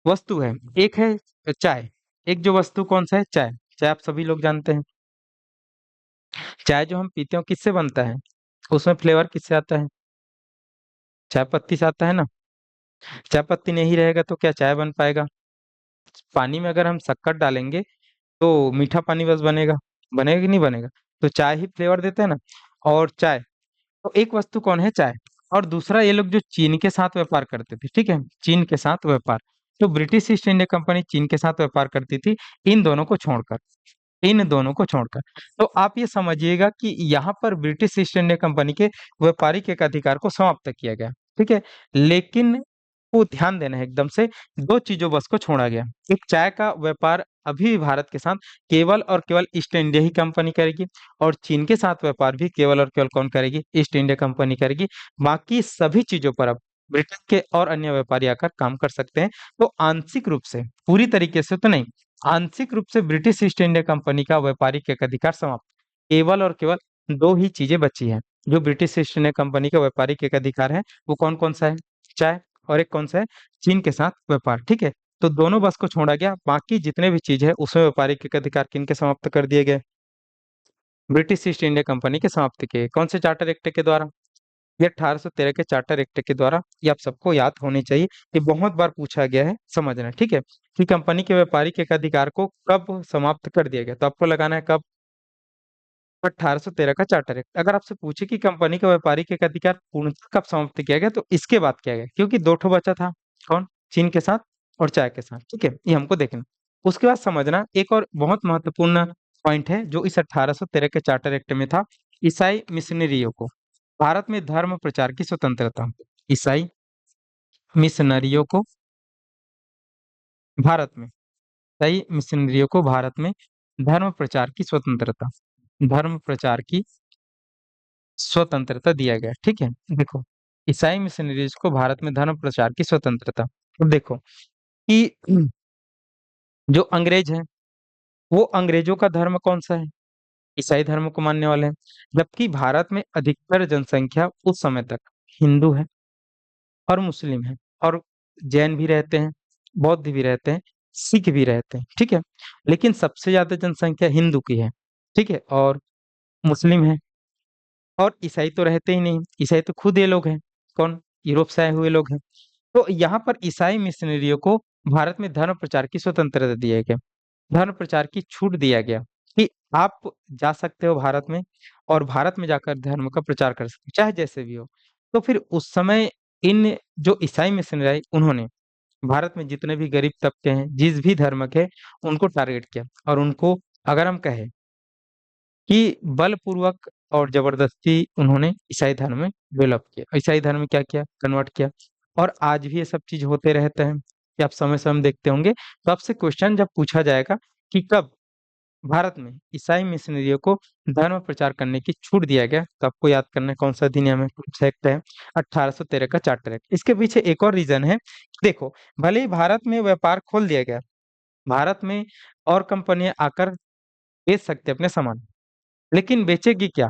वस्तु है, एक है चाय, एक जो वस्तु कौन सा है, चाय। चाय आप सभी लोग जानते हैं। चाय जो हम पीते हैं वो किससे बनता है, उसमें फ्लेवर किससे आता है, चाय पत्ती से आता है ना। चाय पत्ती नहीं रहेगा तो क्या चाय बन पाएगा। पानी में अगर हम शक्कर डालेंगे तो मीठा पानी बस बनेगा, बनेगा कि नहीं बनेगा। तो चाय ही फ्लेवर देता है ना। और चाय, तो एक वस्तु कौन है, चाय। और दूसरा, ये लोग जो चीन के साथ व्यापार करते थे, ठीक है, चीन के साथ व्यापार, तो ब्रिटिश ईस्ट इंडिया कंपनी चीन के साथ व्यापार करती थी, इन दोनों को छोड़कर, इन दोनों को छोड़कर। तो आप ये समझिएगा कि यहाँ पर ब्रिटिश ईस्ट इंडिया कंपनी के व्यापारिक एक अधिकार को समाप्त किया गया, ठीक है। लेकिन वो ध्यान देना है एकदम से, दो चीजों बस को छोड़ा गया। एक, चाय का व्यापार अभी भी भारत के साथ केवल और केवल ईस्ट इंडिया ही कंपनी करेगी, और चीन के साथ व्यापार भी केवल और केवल कौन करेगी, ईस्ट इंडिया कंपनी करेगी। बाकी सभी चीजों पर अब ब्रिटेन के और अन्य व्यापारी आकर काम कर सकते हैं। तो आंशिक रूप से, पूरी तरीके से तो नहीं, आंशिक रूप से ब्रिटिश ईस्ट इंडिया कंपनी का व्यापारिक एक अधिकार समाप्त, केवल और केवल दो ही चीजें बची हैं जो ब्रिटिश ईस्ट इंडिया कंपनी का व्यापारिक एक अधिकार है। वो कौन कौन सा है, चाय, और एक कौन सा है, चीन के साथ व्यापार, ठीक है। तो दोनों बस को छोड़ा गया, बाकी जितने भी चीज है उसमें व्यापारिक एक अधिकार किनके समाप्त कर दिए गए, ब्रिटिश ईस्ट इंडिया कंपनी के समाप्त किए। कौन से चार्टर एक्ट के द्वारा, ये 1813 के चार्टर एक्ट के द्वारा। ये आप सबको याद होनी चाहिए, ये बहुत बार पूछा गया है, समझना, ठीक है, कि कंपनी के व्यापारिक एक अधिकार को कब समाप्त कर दिया गया। तो आपको लगाना है कब, 1813 का चार्टर एक्ट। अगर आपसे पूछे कि कंपनी का व्यापारिक एक अधिकार पूर्णतः कब समाप्त किया गया, तो इसके बाद किया गया, क्योंकि दो ठो बचा था, कौन, चीन के साथ और चाय के साथ, ठीक है, ये हमको देखना। उसके बाद समझना एक और बहुत महत्वपूर्ण पॉइंट है जो इस 1813 के चार्टर एक्ट में था, ईसाई मिशनरियों को भारत में धर्म प्रचार की स्वतंत्रता। ईसाई मिशनरियों को भारत में, ईसाई मिशनरियों को भारत में धर्म प्रचार की स्वतंत्रता, धर्म प्रचार की स्वतंत्रता दिया गया, ठीक है। देखो, ईसाई मिशनरीज को भारत में धर्म प्रचार की स्वतंत्रता। तो देखो कि जो अंग्रेज हैं, वो अंग्रेजों का धर्म कौन सा है, ईसाई धर्म को मानने वाले हैं। जबकि भारत में अधिकतर जनसंख्या उस समय तक हिंदू है और मुस्लिम है, और जैन भी रहते हैं, बौद्ध भी रहते हैं, सिख भी रहते हैं, ठीक है। लेकिन सबसे ज्यादा जनसंख्या हिंदू की है, ठीक है, और मुस्लिम है, और ईसाई तो रहते ही नहीं। ईसाई तो खुद ये लोग हैं, कौन, यूरोप से आए हुए लोग हैं। तो यहाँ पर ईसाई मिशनरियों को भारत में धर्म प्रचार की स्वतंत्रता दिया गया, धर्म प्रचार की छूट दिया गया, कि आप जा सकते हो भारत में, और भारत में जाकर धर्म का प्रचार कर सकते हो, चाहे जैसे भी हो। तो फिर उस समय इन जो ईसाई मिशनरी आए, उन्होंने भारत में जितने भी गरीब तबके हैं, जिस भी धर्म के, उनको टारगेट किया, और उनको, अगर हम कहें कि बलपूर्वक और जबरदस्ती, उन्होंने ईसाई धर्म में डेवलप किया, ईसाई धर्म में क्या किया, कन्वर्ट किया। और आज भी ये सब चीज होते रहते हैं, कि आप समय समय देखते होंगे। तो आपसे क्वेश्चन जब पूछा जाएगा कि कब भारत में ईसाई मिशनरियों को धर्म प्रचार करने की छूट दिया गया, तो आपको याद करना है कौन सा अधिनियम है, कौन सा एक्ट है, 1813 का चार्टर एक्ट। इसके पीछे एक और रीजन है, देखो, भले ही भारत में व्यापार खोल दिया गया, भारत में और कंपनियां आकर बेच सकते अपने सामान, लेकिन बेचेगी क्या,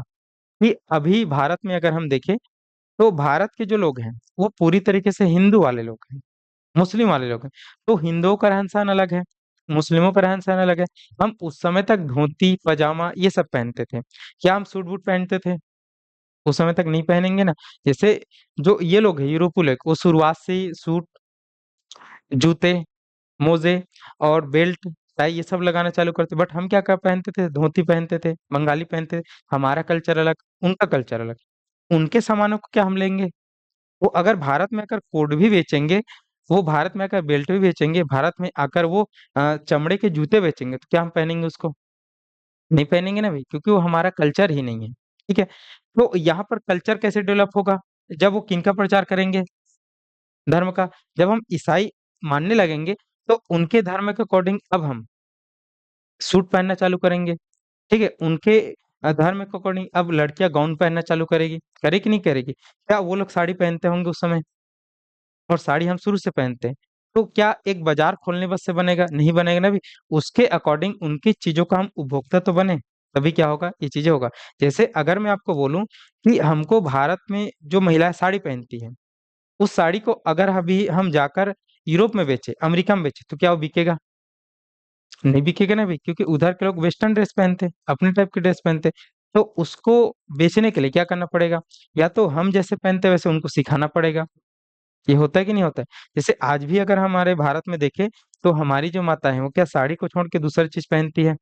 कि अभी भारत में अगर हम देखें, तो भारत के जो लोग हैं वो पूरी तरीके से हिंदू वाले लोग हैं, मुस्लिम वाले लोग हैं। तो हिंदुओं का रहन सहन अलग है, मुस्लिमों का रहन सहन अलग है। हम उस समय तक धोती पजामा ये सब पहनते थे, क्या हम सूट बूट पहनते थे, उस समय तक नहीं पहनेंगे ना। जैसे जो ये लोग हैं यूरोपीय लोग, वो शुरुआत से ही सूट, जूते, मोजे और बेल्ट, टाई ये सब लगाना चालू करते। बट हम क्या क्या पहनते थे, धोती पहनते थे, बंगाली पहनते थे। हमारा कल्चर अलग, उनका कल्चर अलग। उनके सामानों को क्या हम लेंगे, वो अगर भारत में आकर कोट भी बेचेंगे, वो भारत में आकर बेल्ट भी बेचेंगे, भारत में आकर वो चमड़े के जूते बेचेंगे, तो क्या हम पहनेंगे उसको, नहीं पहनेंगे ना भाई, क्योंकि वो हमारा कल्चर ही नहीं है, ठीक है। तो यहाँ पर कल्चर कैसे डेवलप होगा, जब वो किनका प्रचार करेंगे, धर्म का। जब हम ईसाई मानने लगेंगे, तो उनके धर्म के अकॉर्डिंग अब हम सूट पहनना चालू करेंगे, ठीक है। उनके धर्म के अकॉर्डिंग अब लड़कियां गाउन पहनना चालू करेगी, करे कि नहीं करेगी। क्या वो लोग साड़ी पहनते होंगे उस समय, और साड़ी हम शुरू से पहनते हैं। तो क्या एक बाजार खोलने बस से बनेगा, नहीं बनेगा ना भी। उसके अकॉर्डिंग उनकी चीजों का हम उपभोक्ता तो बने, तभी क्या होगा, ये चीजें होगा। जैसे अगर मैं आपको बोलूं कि हमको भारत में जो महिलाएं साड़ी पहनती हैं, उस साड़ी को अगर अभी हम जाकर यूरोप में बेचे, अमेरिका में बेचे, तो क्या वो बिकेगा? नहीं बिकेगा ना भाई, क्योंकि उधर के लोग वेस्टर्न ड्रेस पहनते, अपने टाइप के ड्रेस पहनते। तो उसको बेचने के लिए क्या करना पड़ेगा? या तो हम जैसे पहनते हैं वैसे उनको सिखाना पड़ेगा। ये होता है कि नहीं होता है? जैसे आज भी अगर हमारे भारत में देखें, तो हमारी जो माता है वो क्या साड़ी को छोड़ के दूसरी चीज पहनती है?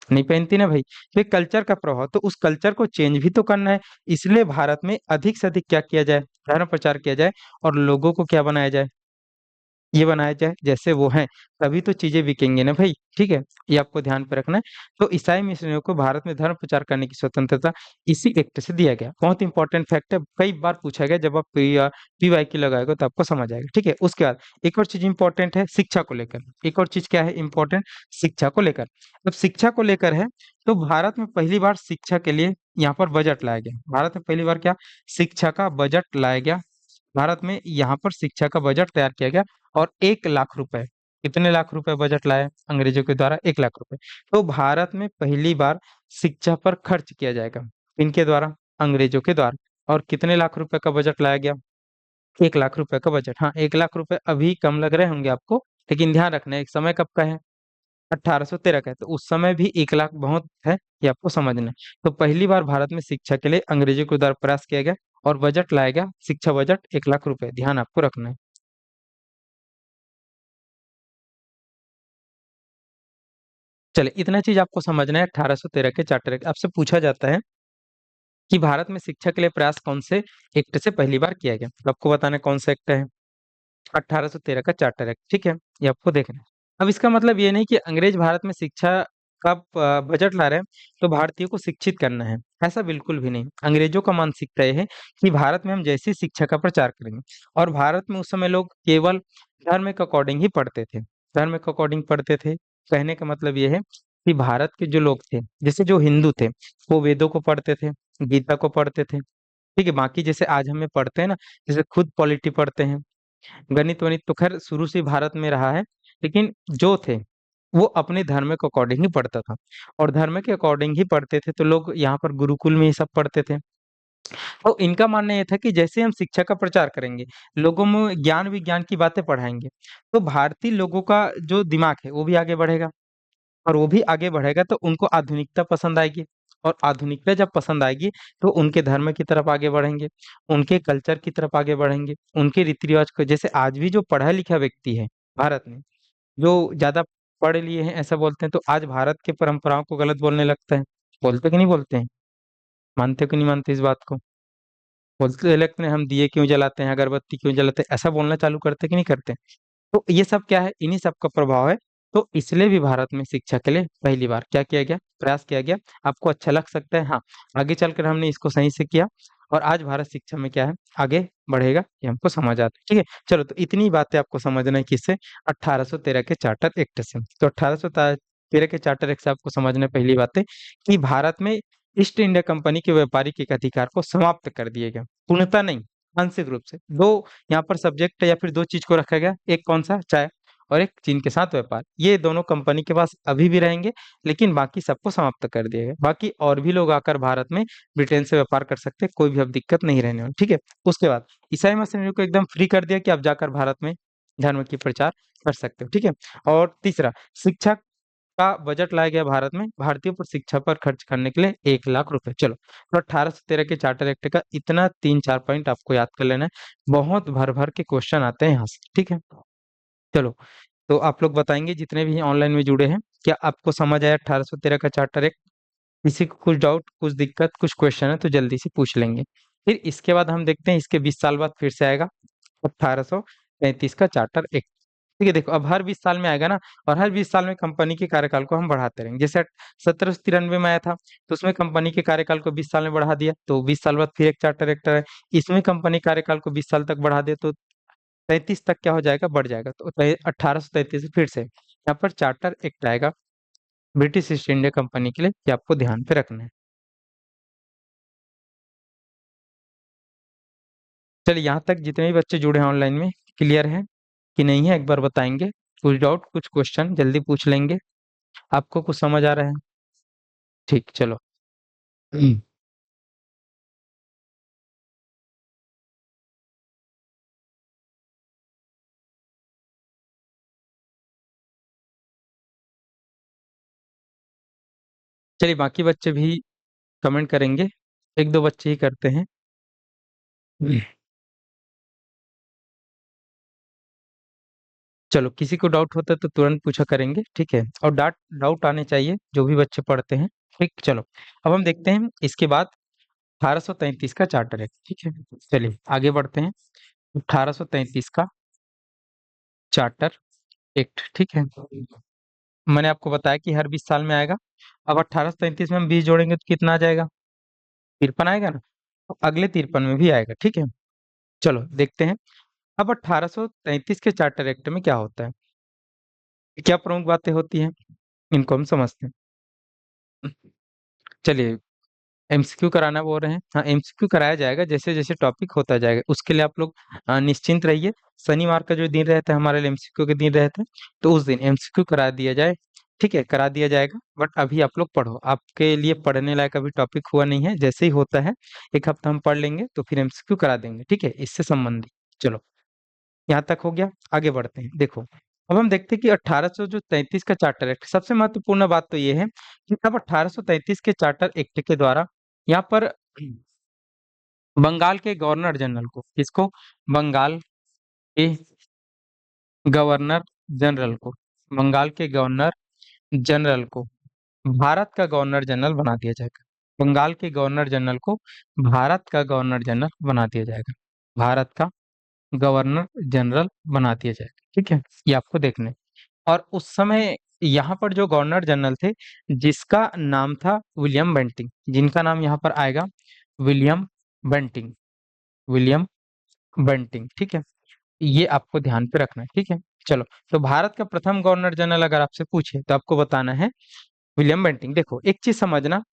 नहीं पहनती ना भाई। तो ये कल्चर का प्रभाव, तो उस कल्चर को चेंज भी तो करना है। इसलिए भारत में अधिक से अधिक क्या किया जाए? धर्म प्रचार किया जाए, और लोगों को क्या बनाया जाए? ये बनाया जाए जैसे वो हैं। तभी तो चीजें बिकेंगे ना भाई, ठीक है। ये आपको ध्यान पे रखना है। तो ईसाई मिशनरियों को भारत में धर्म प्रचार करने की स्वतंत्रता इसी एक्ट से दिया गया। बहुत इंपॉर्टेंट फैक्ट है, कई बार पूछा गया, जब आप पीवाई की लगाएगा तो आपको समझ आएगा, ठीक है। उसके बाद एक और चीज इंपॉर्टेंट है शिक्षा को लेकर। एक और चीज क्या है इंपॉर्टेंट? शिक्षा को लेकर। जब शिक्षा को लेकर है, तो भारत में पहली बार शिक्षा के लिए यहाँ पर बजट लाया गया। भारत में पहली बार क्या? शिक्षा का बजट लाया गया। भारत में यहाँ पर शिक्षा का बजट तैयार किया गया, और 1 लाख रुपए। कितने लाख रुपए बजट लाए अंग्रेजों के द्वारा? 1 लाख रुपए। तो भारत में पहली बार शिक्षा पर खर्च किया जाएगा। इनके द्वारा, अंग्रेजों के द्वारा। और कितने लाख रुपए का बजट लाया गया? 1 लाख रुपए का बजट। हाँ, 1 लाख रुपए अभी कम लग रहे होंगे आपको, लेकिन ध्यान रखना एक समय कब का है? 1813 का है। तो उस समय भी 1 लाख बहुत है, ये आपको समझना है। तो पहली बार भारत में शिक्षा के लिए अंग्रेजों के द्वारा प्रयास किया गया, और बजट लाया गया, शिक्षा बजट 1 लाख रुपए, ध्यान आपको रखना है। चलिए, इतना चीज आपको समझना है 1813 के चार्टर एक्ट। आपसे पूछा जाता है कि भारत में शिक्षा के लिए प्रयास कौन से एक्ट से पहली बार किया गया, तो आपको बताना है कौन सा एक्ट है। 1813 का चार्टर एक्ट, ठीक है। ये आपको देखना है। अब इसका मतलब ये नहीं कि अंग्रेज भारत में शिक्षा का बजट ला रहे हैं तो भारतीयों को शिक्षित करना है, ऐसा बिल्कुल भी नहीं। अंग्रेजों का मानसिकता ये है कि भारत में हम जैसी शिक्षा का प्रचार करेंगे। और भारत में उस समय लोग केवल धर्म के अकॉर्डिंग ही पढ़ते थे। धर्म के अकॉर्डिंग पढ़ते थे, कहने का मतलब ये है कि भारत के जो लोग थे, जैसे जो हिंदू थे, वो वेदों को पढ़ते थे, गीता को पढ़ते थे, ठीक है। बाकी जैसे आज हमें पढ़ते हैं ना, जैसे खुद पॉलिटी पढ़ते हैं, गणित वणित तो खैर शुरू से ही भारत में रहा है, लेकिन जो थे वो अपने धर्म के अकॉर्डिंग ही पढ़ता था। और धर्म के अकॉर्डिंग ही पढ़ते थे, तो लोग यहाँ पर गुरुकुल में ही सब पढ़ते थे। तो इनका मानना ये था कि जैसे हम शिक्षा का प्रचार करेंगे, लोगों में ज्ञान विज्ञान की बातें पढ़ाएंगे, तो भारतीय लोगों का जो दिमाग है वो भी आगे बढ़ेगा। और वो भी आगे बढ़ेगा तो उनको आधुनिकता पसंद आएगी। और आधुनिकता जब पसंद आएगी, तो उनके धर्म की तरफ आगे बढ़ेंगे, उनके कल्चर की तरफ आगे बढ़ेंगे, उनके रीति रिवाज को। जैसे आज भी जो पढ़ा लिखा व्यक्ति है भारत में, जो ज्यादा पढ़ लिए हैं ऐसा बोलते हैं, तो आज भारत के परंपराओं को गलत बोलने लगता है। बोलते कि नहीं बोलते हैं? मानते हो कि नहीं मानते इस बात को? बोलते लगते हैं हम दिए क्यों जलाते हैं, अगरबत्ती क्यों जलाते हैं, ऐसा बोलना चालू करते कि नहीं करते? तो ये सब क्या है? इन्हीं सब का प्रभाव है। तो इसलिए भी भारत में शिक्षा के लिए पहली बार क्या किया गया? प्रयास किया गया। आपको अच्छा लग सकता है, हाँ, आगे चलकर हमने इसको सही से किया, और आज भारत शिक्षा में क्या है, आगे बढ़ेगा, ये हमको समझ आता है, ठीक है। चलो, तो इतनी बातें आपको समझना है किससे? 1813 के चार्टर एक्ट से। तो 1813 के चार्टर एक्ट से आपको समझना है पहली बात है कि भारत में ईस्ट इंडिया कंपनी के व्यापारिक एक अधिकार को समाप्त कर दिया गया। पूर्णतः नहीं, आंशिक रूप से। दो यहाँ पर सब्जेक्ट या फिर दो चीज को रखा गया, एक कौन सा? चाय, और एक चीन के साथ व्यापार। ये दोनों कंपनी के पास अभी भी रहेंगे, लेकिन बाकी सबको समाप्त कर दिया गया। बाकी और भी लोग आकर भारत में ब्रिटेन से व्यापार कर सकते हैं, कोई भी अब दिक्कत नहीं रहने वाली, ठीक है। उसके बाद ईसाई मशीनरी को एकदम फ्री कर दिया कि आप जाकर भारत में धर्म की प्रचार कर सकते हो, ठीक है। और तीसरा, शिक्षा का बजट लाया गया भारत में भारतीयों पर शिक्षा पर खर्च करने के लिए 1 लाख रुपए। चलो, तो 1813 के चार्टर एक्ट का इतना 3-4 पॉइंट आपको याद कर लेना है। बहुत भर भर के क्वेश्चन आते हैं यहाँ से, ठीक है। चलो, तो आप लोग बताएंगे जितने भी ऑनलाइन में जुड़े हैं, क्या आपको समझ आया 1813 का चार्टर एक्ट? किसी को कुछ डाउट, कुछ दिक्कत, कुछ क्वेश्चन है तो जल्दी से पूछ लेंगे। फिर इसके बाद हम देखते हैं इसके 20 साल बाद फिर से आएगा 1835 का चार्टर एक्ट। ठीक है, देखो अब हर 20 साल में आएगा ना, और हर 20 साल में कंपनी के कार्यकाल को हम बढ़ाते रहेंगे। जैसे 1793 में आया था, तो उसमें कंपनी के कार्यकाल को 20 साल में बढ़ा दिया, तो 20 साल बाद फिर एक चार्टर एक्ट है, इसमें कंपनी कार्यकाल को 20 साल तक बढ़ा दिया, तो 33 तक क्या हो जाएगा? बढ़ जाएगा। तो 1833 फिर से यहाँ पर चार्टर एक्ट आएगा ब्रिटिश ईस्ट इंडिया कंपनी के लिए, ये आपको ध्यान पे रखना है। चलिए, यहाँ तक जितने भी बच्चे जुड़े हैं ऑनलाइन में, क्लियर है कि नहीं है? एक बार बताएंगे। कुछ डाउट, कुछ क्वेश्चन जल्दी पूछ लेंगे। आपको कुछ समझ आ रहा है? ठीक, चलो। चलिए बाकी बच्चे भी कमेंट करेंगे, एक दो बच्चे ही करते हैं। चलो किसी को डाउट होता है तो तुरंत पूछा करेंगे, ठीक है, और डाउट डाउट आने चाहिए जो भी बच्चे पढ़ते हैं। ठीक, चलो अब हम देखते हैं इसके बाद 1833 का चार्टर एक्ट, ठीक है। चलिए आगे बढ़ते हैं। 1833 का चार्टर एक्ट, ठीक है। मैंने आपको बताया कि हर 20 साल में आएगा। अब 1833 में हम 20 जोड़ेंगे तो कितना आ जाएगा? 53 आएगा ना। तो अगले 53 में भी आएगा, ठीक है। चलो देखते हैं। अब 1833 के चार्टर एक्ट में क्या होता है, क्या प्रमुख बातें होती हैं, इनको हम समझते हैं। चलिए, एमसीक्यू कराना बोल रहे हैं, हाँ एमसीक्यू कराया जाएगा जैसे जैसे टॉपिक होता जाएगा, उसके लिए आप लोग निश्चिंत रहिए। शनिवार का जो दिन रहता है हमारे लिए एमसीक्यू के दिन रहते हैं, तो उस दिन एमसीक्यू करा दिया जाए, ठीक है, करा दिया जाएगा। बट अभी आप लोग पढ़ो, आपके लिए पढ़ने लायक अभी टॉपिक हुआ नहीं है, जैसे ही होता है एक हफ्ता हम पढ़ लेंगे तो फिर एमसीक्यू करा देंगे, ठीक है, इससे संबंधित। चलो यहाँ तक हो गया, आगे बढ़ते हैं। देखो अब हम देखते हैं कि 1833 का चार्टर एक्ट, सबसे महत्वपूर्ण बात तो ये है कि अब 1833 के चार्टर एक्ट के द्वारा यहाँ पर बंगाल के गवर्नर जनरल को, किसको? बंगाल के गवर्नर जनरल को, बंगाल के गवर्नर जनरल को भारत का गवर्नर जनरल बना दिया जाएगा। बंगाल के गवर्नर जनरल को भारत का गवर्नर जनरल बना दिया जाएगा। भारत का गवर्नर जनरल बना दिया जाएगा, ठीक है, ये आपको देखना है। और उस समय यहाँ पर जो गवर्नर जनरल थे, जिसका नाम था विलियम बेंटिंग, जिनका नाम यहाँ पर आएगा विलियम बेंटिंग, विलियम बेंटिंग, ठीक है, ये आपको ध्यान पे रखना है, ठीक है। चलो, तो भारत का प्रथम गवर्नर जनरल अगर आपसे पूछे तो आपको बताना है विलियम बेंटिंग। देखो एक चीज समझना,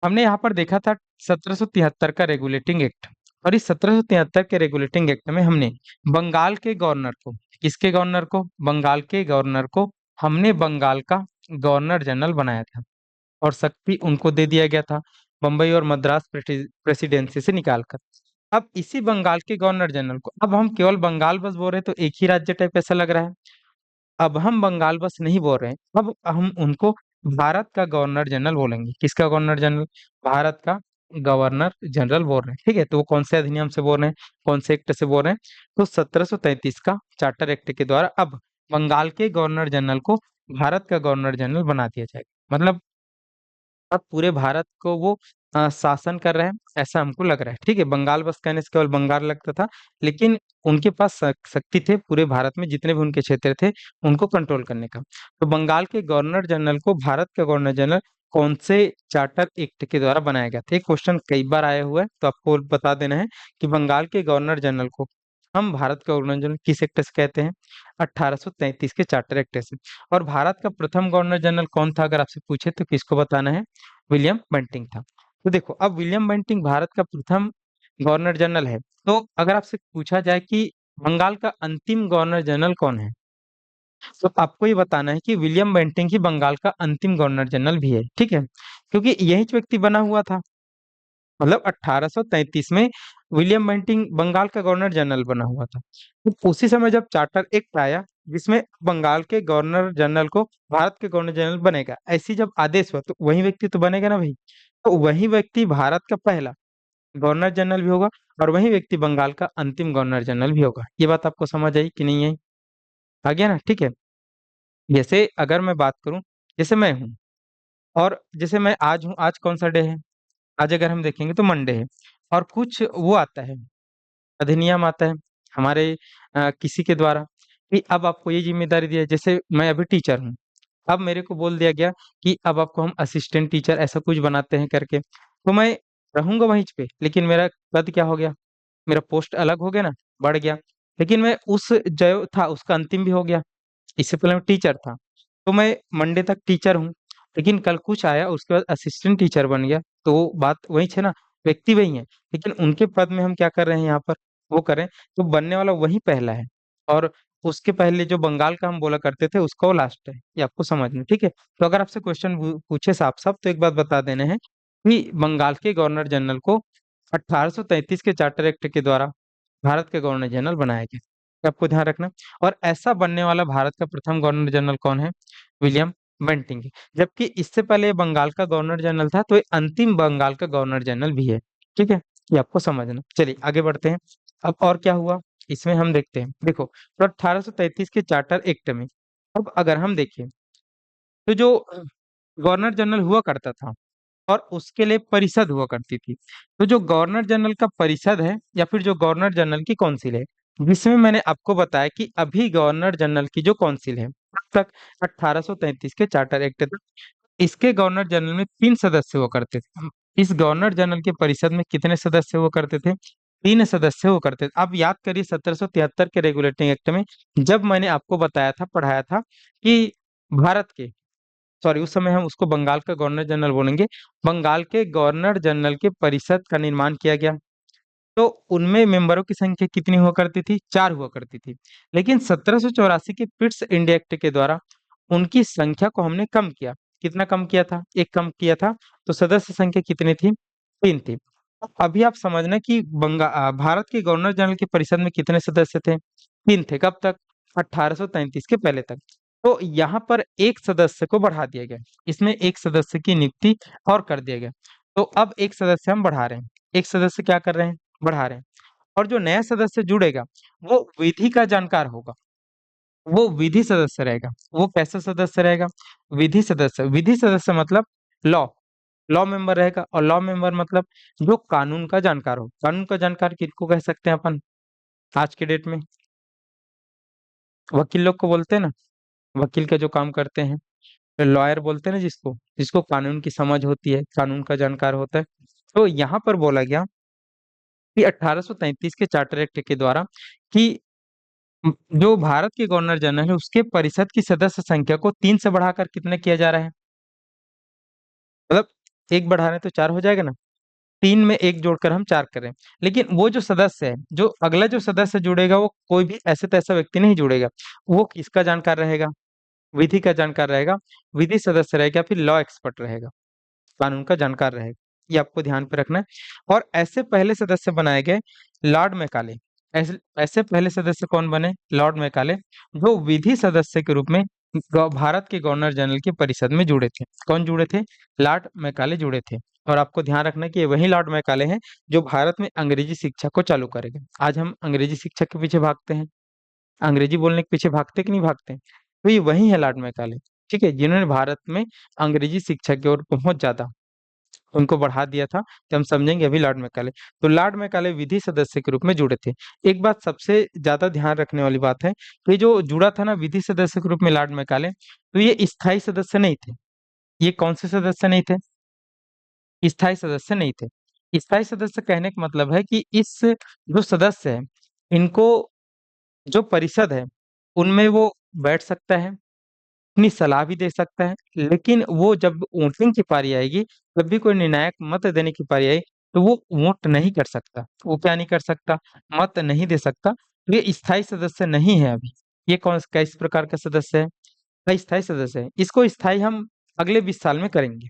हमने यहाँ पर देखा था 1773 का रेगुलेटिंग एक्ट, और इस 1773 के रेगुलेटिंग एक्ट में हमने बंगाल के गवर्नर को, किसके गवर्नर को? बंगाल के गवर्नर को हमने बंगाल का गवर्नर जनरल बनाया था, और शक्ति उनको दे दिया गया था बम्बई और मद्रास प्रेसिडेंसी से निकालकर। अब इसी बंगाल के गवर्नर जनरल को, अब हम केवल बंगाल बस बोल रहे हैं तो एक ही राज्य टाइप ऐसा लग रहा है, अब हम बंगाल बस नहीं बोल रहे हैं, अब हम उनको भारत का गवर्नर जनरल बोलेंगे। किसका गवर्नर जनरल? भारत का गवर्नर जनरल बोल रहे हैं, ठीक है। तो वो कौन से अधिनियम से बोल रहे हैं, कौन से एक्ट से बोल रहे हैं? तो 1733 का चार्टर एक्ट के द्वारा अब बंगाल के गवर्नर जनरल को भारत का गवर्नर जनरल बना दिया जाएगा। मतलब अब पूरे भारत को वो शासन कर रहे हैं, ऐसा हमको लग रहा है, ठीक है। बंगाल बस कहने से केवल बंगाल लगता था, लेकिन उनके पास शक्ति थे पूरे भारत में जितने भी उनके क्षेत्र थे उनको कंट्रोल करने का। तो बंगाल के गवर्नर जनरल को भारत का गवर्नर जनरल कौन से चार्टर एक्ट के द्वारा बनाया गया था? एक क्वेश्चन कई बार आया हुआ है, तो आपको बता देना है कि बंगाल के गवर्नर जनरल को हम भारत का गवर्नर जनरल किस एक्ट से कहते हैं? 1833 के चार्टर एक्ट से। और भारत का प्रथम गवर्नर जनरल कौन था अगर आपसे पूछे तो किसको बताना है? विलियम बेंटिंग था। तो देखो अब विलियम बेंटिंग भारत का प्रथम गवर्नर जनरल है, तो अगर आपसे पूछा जाए कि बंगाल का अंतिम गवर्नर जनरल कौन है, तो आपको ये बताना है कि विलियम बेंटिंग ही बंगाल का अंतिम गवर्नर जनरल भी है, ठीक है, क्योंकि यही व्यक्ति बना हुआ था। मतलब 1833 में विलियम बेंटिंग बंगाल का गवर्नर जनरल बना हुआ था। तो उसी समय जब चार्टर एक्ट आया जिसमें बंगाल के गवर्नर जनरल को भारत के गवर्नर जनरल बनेगा, ऐसी जब आदेश हुआ तो वही व्यक्ति तो बनेगा ना भाई। तो वही व्यक्ति भारत का पहला गवर्नर जनरल भी होगा, और वही व्यक्ति बंगाल का अंतिम गवर्नर जनरल भी होगा। ये बात आपको समझ आई कि नहीं आई? आ गया ना, ठीक है। जैसे अगर मैं बात करूं, जैसे मैं हूं, और जैसे मैं आज हूं, आज कौन सा डे है? आज अगर हम देखेंगे तो मंडे है। और कुछ वो आता है, अधिनियम आता है हमारे किसी के द्वारा कि अब आपको ये जिम्मेदारी दिया है। जैसे मैं अभी टीचर हूँ, अब मेरे को बोल दिया गया कि अब आपको हम असिस्टेंट टीचर ऐसा कुछ बनाते हैं करके, तो मैं रहूंगा वहीं पे, लेकिन मेरा पद क्या हो गया? मेरा पोस्ट अलग हो गया ना, बढ़ गया। लेकिन मैं उस जो था उसका अंतिम भी हो गया। इससे पहले मैं टीचर था, तो मैं मंडे तक टीचर हूँ, लेकिन कल कुछ आया उसके बाद असिस्टेंट टीचर बन गया, तो वो बात वही है ना, व्यक्ति वही है, लेकिन उनके पद में हम क्या कर रहे हैं यहाँ पर, वो करें, तो बनने वाला वही पहला है, और उसके पहले जो बंगाल का हम बोला करते थे उसका वो लास्ट है। ये आपको समझना, ठीक है। तो अगर आपसे क्वेश्चन पूछे साफ साफ तो एक बात बता देना है कि बंगाल के गवर्नर जनरल को 1833 के चार्टर एक्ट के द्वारा भारत के गवर्नर जनरल बनाया गया, आपको ध्यान रखना। और ऐसा बनने वाला भारत का प्रथम गवर्नर जनरल कौन है? विलियम बेंटिंग है। जबकि इससे पहले ये बंगाल का गवर्नर जनरल था, तो ये अंतिम बंगाल का गवर्नर जनरल भी है। ठीक है, ये आपको समझना। चलिए आगे बढ़ते हैं। अब और क्या हुआ इसमें हम देखते हैं। देखो, तो 1833 के चार्टर एक्ट में अब अगर हम देखें, तो जो गवर्नर जनरल हुआ करता था और उसके लिए परिषद हुआ करती थी। तो जो गवर्नर जनरल का परिषद है या फिर जो गवर्नर जनरल की काउंसिल है, जिसमें मैंने आपको बताया कि अभी गवर्नर जनरल की जो काउंसिल है, तब तक 1833 के चार्टर एक्ट तक इसके गवर्नर जनरल में 3 सदस्य हुआ करते थे। इस गवर्नर जनरल के परिषद में कितने सदस्य हुआ करते थे? 3 सदस्य हुआ करते थे। अब याद करिए 1773 के रेगुलेटिंग एक्ट में जब मैंने आपको बताया था, पढ़ाया था कि भारत के, सॉरी उस समय हम उसको बंगाल का गवर्नर जनरल बोलेंगे, बंगाल के गवर्नर जनरल के परिषद का निर्माण किया गया। तो उनमें मेंबरों की संख्या कितनी हुआ करती थी? 4 हुआ करती थी। लेकिन 1784 के पिट्स इंडिया एक्ट के द्वारा उनकी संख्या को हमने कम किया। कितना कम किया था? एक कम किया था। तो सदस्य संख्या कितनी थी? 3 थी। अभी आप समझना कि भारत के गवर्नर जनरल की परिषद में कितने सदस्य थे? 3 थे। कब तक? 1833 के पहले तक। तो यहाँ पर एक सदस्य को बढ़ा दिया गया, इसमें एक सदस्य की नियुक्ति और कर दिया गया। तो अब एक सदस्य हम बढ़ा रहे हैं, एक सदस्य क्या कर रहे हैं? बढ़ा रहे हैं। और जो नया सदस्य जुड़ेगा वो विधि का जानकार होगा, वो विधि सदस्य रहेगा। वो कैसा सदस्य रहेगा? विधि सदस्य। विधि सदस्य मतलब लॉ, लॉ मेंबर रहेगा। और लॉ मेंबर मतलब जो कानून का जानकार हो। कानून का जानकार किसको कह सकते हैं अपन आज के डेट में? वकील लोग को बोलते हैं ना, वकील का जो काम करते हैं, लॉयर बोलते हैं ना जिसको, जिसको कानून की समझ होती है, कानून का जानकार होता है। तो यहाँ पर बोला गया कि 1833 के चार्टर एक्ट के द्वारा कि जो भारत के गवर्नर जनरल है उसके परिषद की सदस्य संख्या को 3 से बढ़ाकर कितने किया जा रहा है? मतलब एक बढ़ा रहे हैं तो 4 हो जाएगा ना। 3 में एक जोड़कर हम 4 कर रहे हैं। लेकिन वो जो सदस्य है, जो अगला जो सदस्य जुड़ेगा, वो कोई भी ऐसे तैसा व्यक्ति नहीं जुड़ेगा। वो किसका जानकार रहेगा? विधि का जानकार रहेगा। विधि सदस्य रहेगा, फिर लॉ एक्सपर्ट रहेगा, कानून का जानकार रहेगा। ये आपको ध्यान पे रखना है। और ऐसे पहले सदस्य बनाए गए लॉर्ड मैकाले। ऐसे ऐसे पहले सदस्य कौन बने? लॉर्ड मैकाले, जो विधि सदस्य के रूप में भारत के गवर्नर जनरल की परिषद में जुड़े थे। कौन जुड़े थे? लॉर्ड मैकाले जुड़े थे। और आपको ध्यान रखना है कि ये वही लॉर्ड मैकाले हैं जो भारत में अंग्रेजी शिक्षा को चालू करेंगे। आज हम अंग्रेजी शिक्षा के पीछे भागते हैं, अंग्रेजी बोलने के पीछे भागते कि नहीं भागते? तो ये वही है लॉर्ड मैकाले। ठीक है, जिन्होंने भारत में अंग्रेजी शिक्षा की ओर बहुत ज्यादा उनको बढ़ा दिया था। तो हम समझेंगे अभी लॉर्ड मैकाले। तो लॉर्ड मैकाले विधि सदस्य के रूप में जुड़े थे। एक बात सबसे ज्यादा ध्यान रखने वाली बात है कि जो जुड़ा था ना विधि सदस्य के रूप में लॉर्ड मैकाले, तो ये स्थायी सदस्य नहीं थे। ये कौन से सदस्य नहीं थे? स्थायी सदस्य नहीं थे। स्थायी सदस्य कहने का मतलब है कि इस जो सदस्य है, इनको जो परिषद है उनमें वो बैठ सकता है, अपनी सलाह भी दे सकता है। लेकिन वो जब वोटिंग की पारी आएगी, जब भी कोई निर्णायक मत देने की पारी आई, तो वो वोट नहीं कर सकता। वो क्या नहीं कर सकता? मत नहीं दे सकता। तो ये स्थायी सदस्य नहीं है अभी। ये कौन किस प्रकार का सदस्य है? अस्थायी सदस्य है। इसको स्थायी हम अगले 20 साल में करेंगे।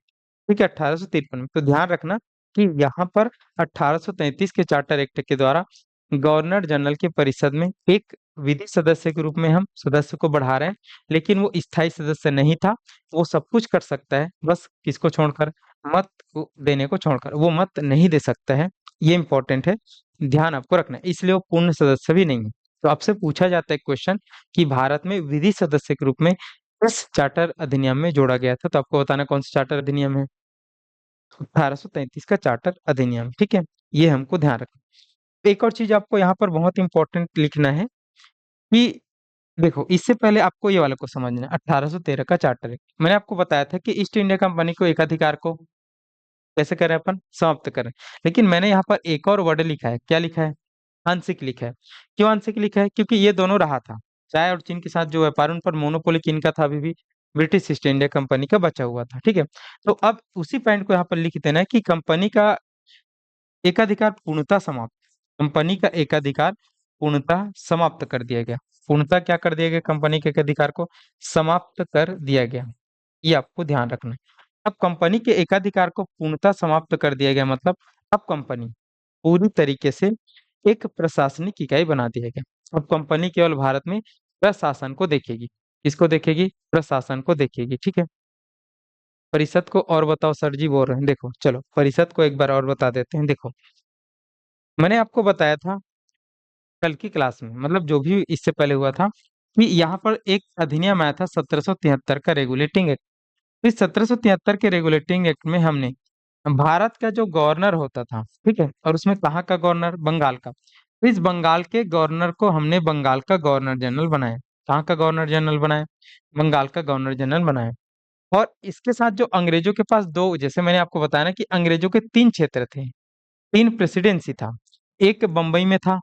ठीक है, 1853 में। तो ध्यान रखना कि यहाँ पर 1833 के चार्टर एक्ट के द्वारा गवर्नर जनरल के परिषद में एक विधि सदस्य के रूप में हम सदस्य को बढ़ा रहे हैं। लेकिन वो स्थायी सदस्य नहीं था। वो सब कुछ कर सकता है, बस किसको छोड़कर? मत देने को छोड़कर। वो मत नहीं दे सकता है। ये इंपॉर्टेंट है, ध्यान आपको रखना है। इसलिए वो पूर्ण सदस्य भी नहीं है। तो आपसे पूछा जाता है क्वेश्चन कि भारत में विधि सदस्य के रूप में किस चार्टर अधिनियम में जोड़ा गया था? तो आपको बताना कौन सा चार्टर अधिनियम है? 1833 का चार्टर अधिनियम। ठीक है, ये हमको ध्यान रखना। एक और चीज आपको यहाँ पर बहुत इंपॉर्टेंट लिखना है कि देखो, इससे पहले आपको ये वाला को समझना है। 1813 का चार्टर है, मैंने आपको बताया था कि ईस्ट इंडिया कंपनी को एकाधिकार को कैसे करें अपन? समाप्त करें। लेकिन मैंने यहाँ पर एक और वर्ड लिखा है। क्या लिखा है? आंशिक लिखा है। क्यों आंशिक लिखा है? क्योंकि ये दोनों रहा था, चाय और चीन के साथ जो व्यापार, उन पर मोनोपोली किनका था? अभी भी ब्रिटिश ईस्ट इंडिया कंपनी का बचा हुआ था। ठीक है, तो अब उसी पॉइंट को यहाँ पर लिख देना है कि कंपनी का एकाधिकार पूर्णतः समाप्त। कंपनी का एकाधिकार पूर्णतः समाप्त कर दिया गया। पूर्णतः क्या कर दिया गया? कंपनी के एकाधिकार को समाप्त कर दिया गया। ये आपको ध्यान रखना है। अब कंपनी के एकाधिकार को पूर्णतः समाप्त कर दिया गया मतलब अब कंपनी पूरी तरीके से एक प्रशासनिक इकाई बना दिया गया। अब कंपनी केवल भारत में प्रशासन को देखेगी। किसको देखेगी? प्रशासन को देखेगी। ठीक है, परिषद को और बताओ सर जी बोल रहे हैं। देखो चलो परिषद को एक बार और बता देते हैं। देखो मैंने आपको बताया था कल की क्लास में, मतलब जो भी इससे पहले हुआ था, कि यहाँ पर एक अधिनियम आया था 1773 का रेगुलेटिंग एक्ट। इस 1773 के रेगुलेटिंग एक्ट में हमने भारत का जो गवर्नर होता था, ठीक है, और उसमें कहाँ का गवर्नर, बंगाल का, तो इस बंगाल के गवर्नर को हमने बंगाल का गवर्नर जनरल बनाया। कहाँ का गवर्नर जनरल बनाया, बंगाल का गवर्नर जनरल बनाया। और इसके साथ जो अंग्रेजों के पास दो, जैसे मैंने आपको बताया ना कि अंग्रेजों के तीन क्षेत्र थे, तीन प्रेसिडेंसी था, एक बम्बई में था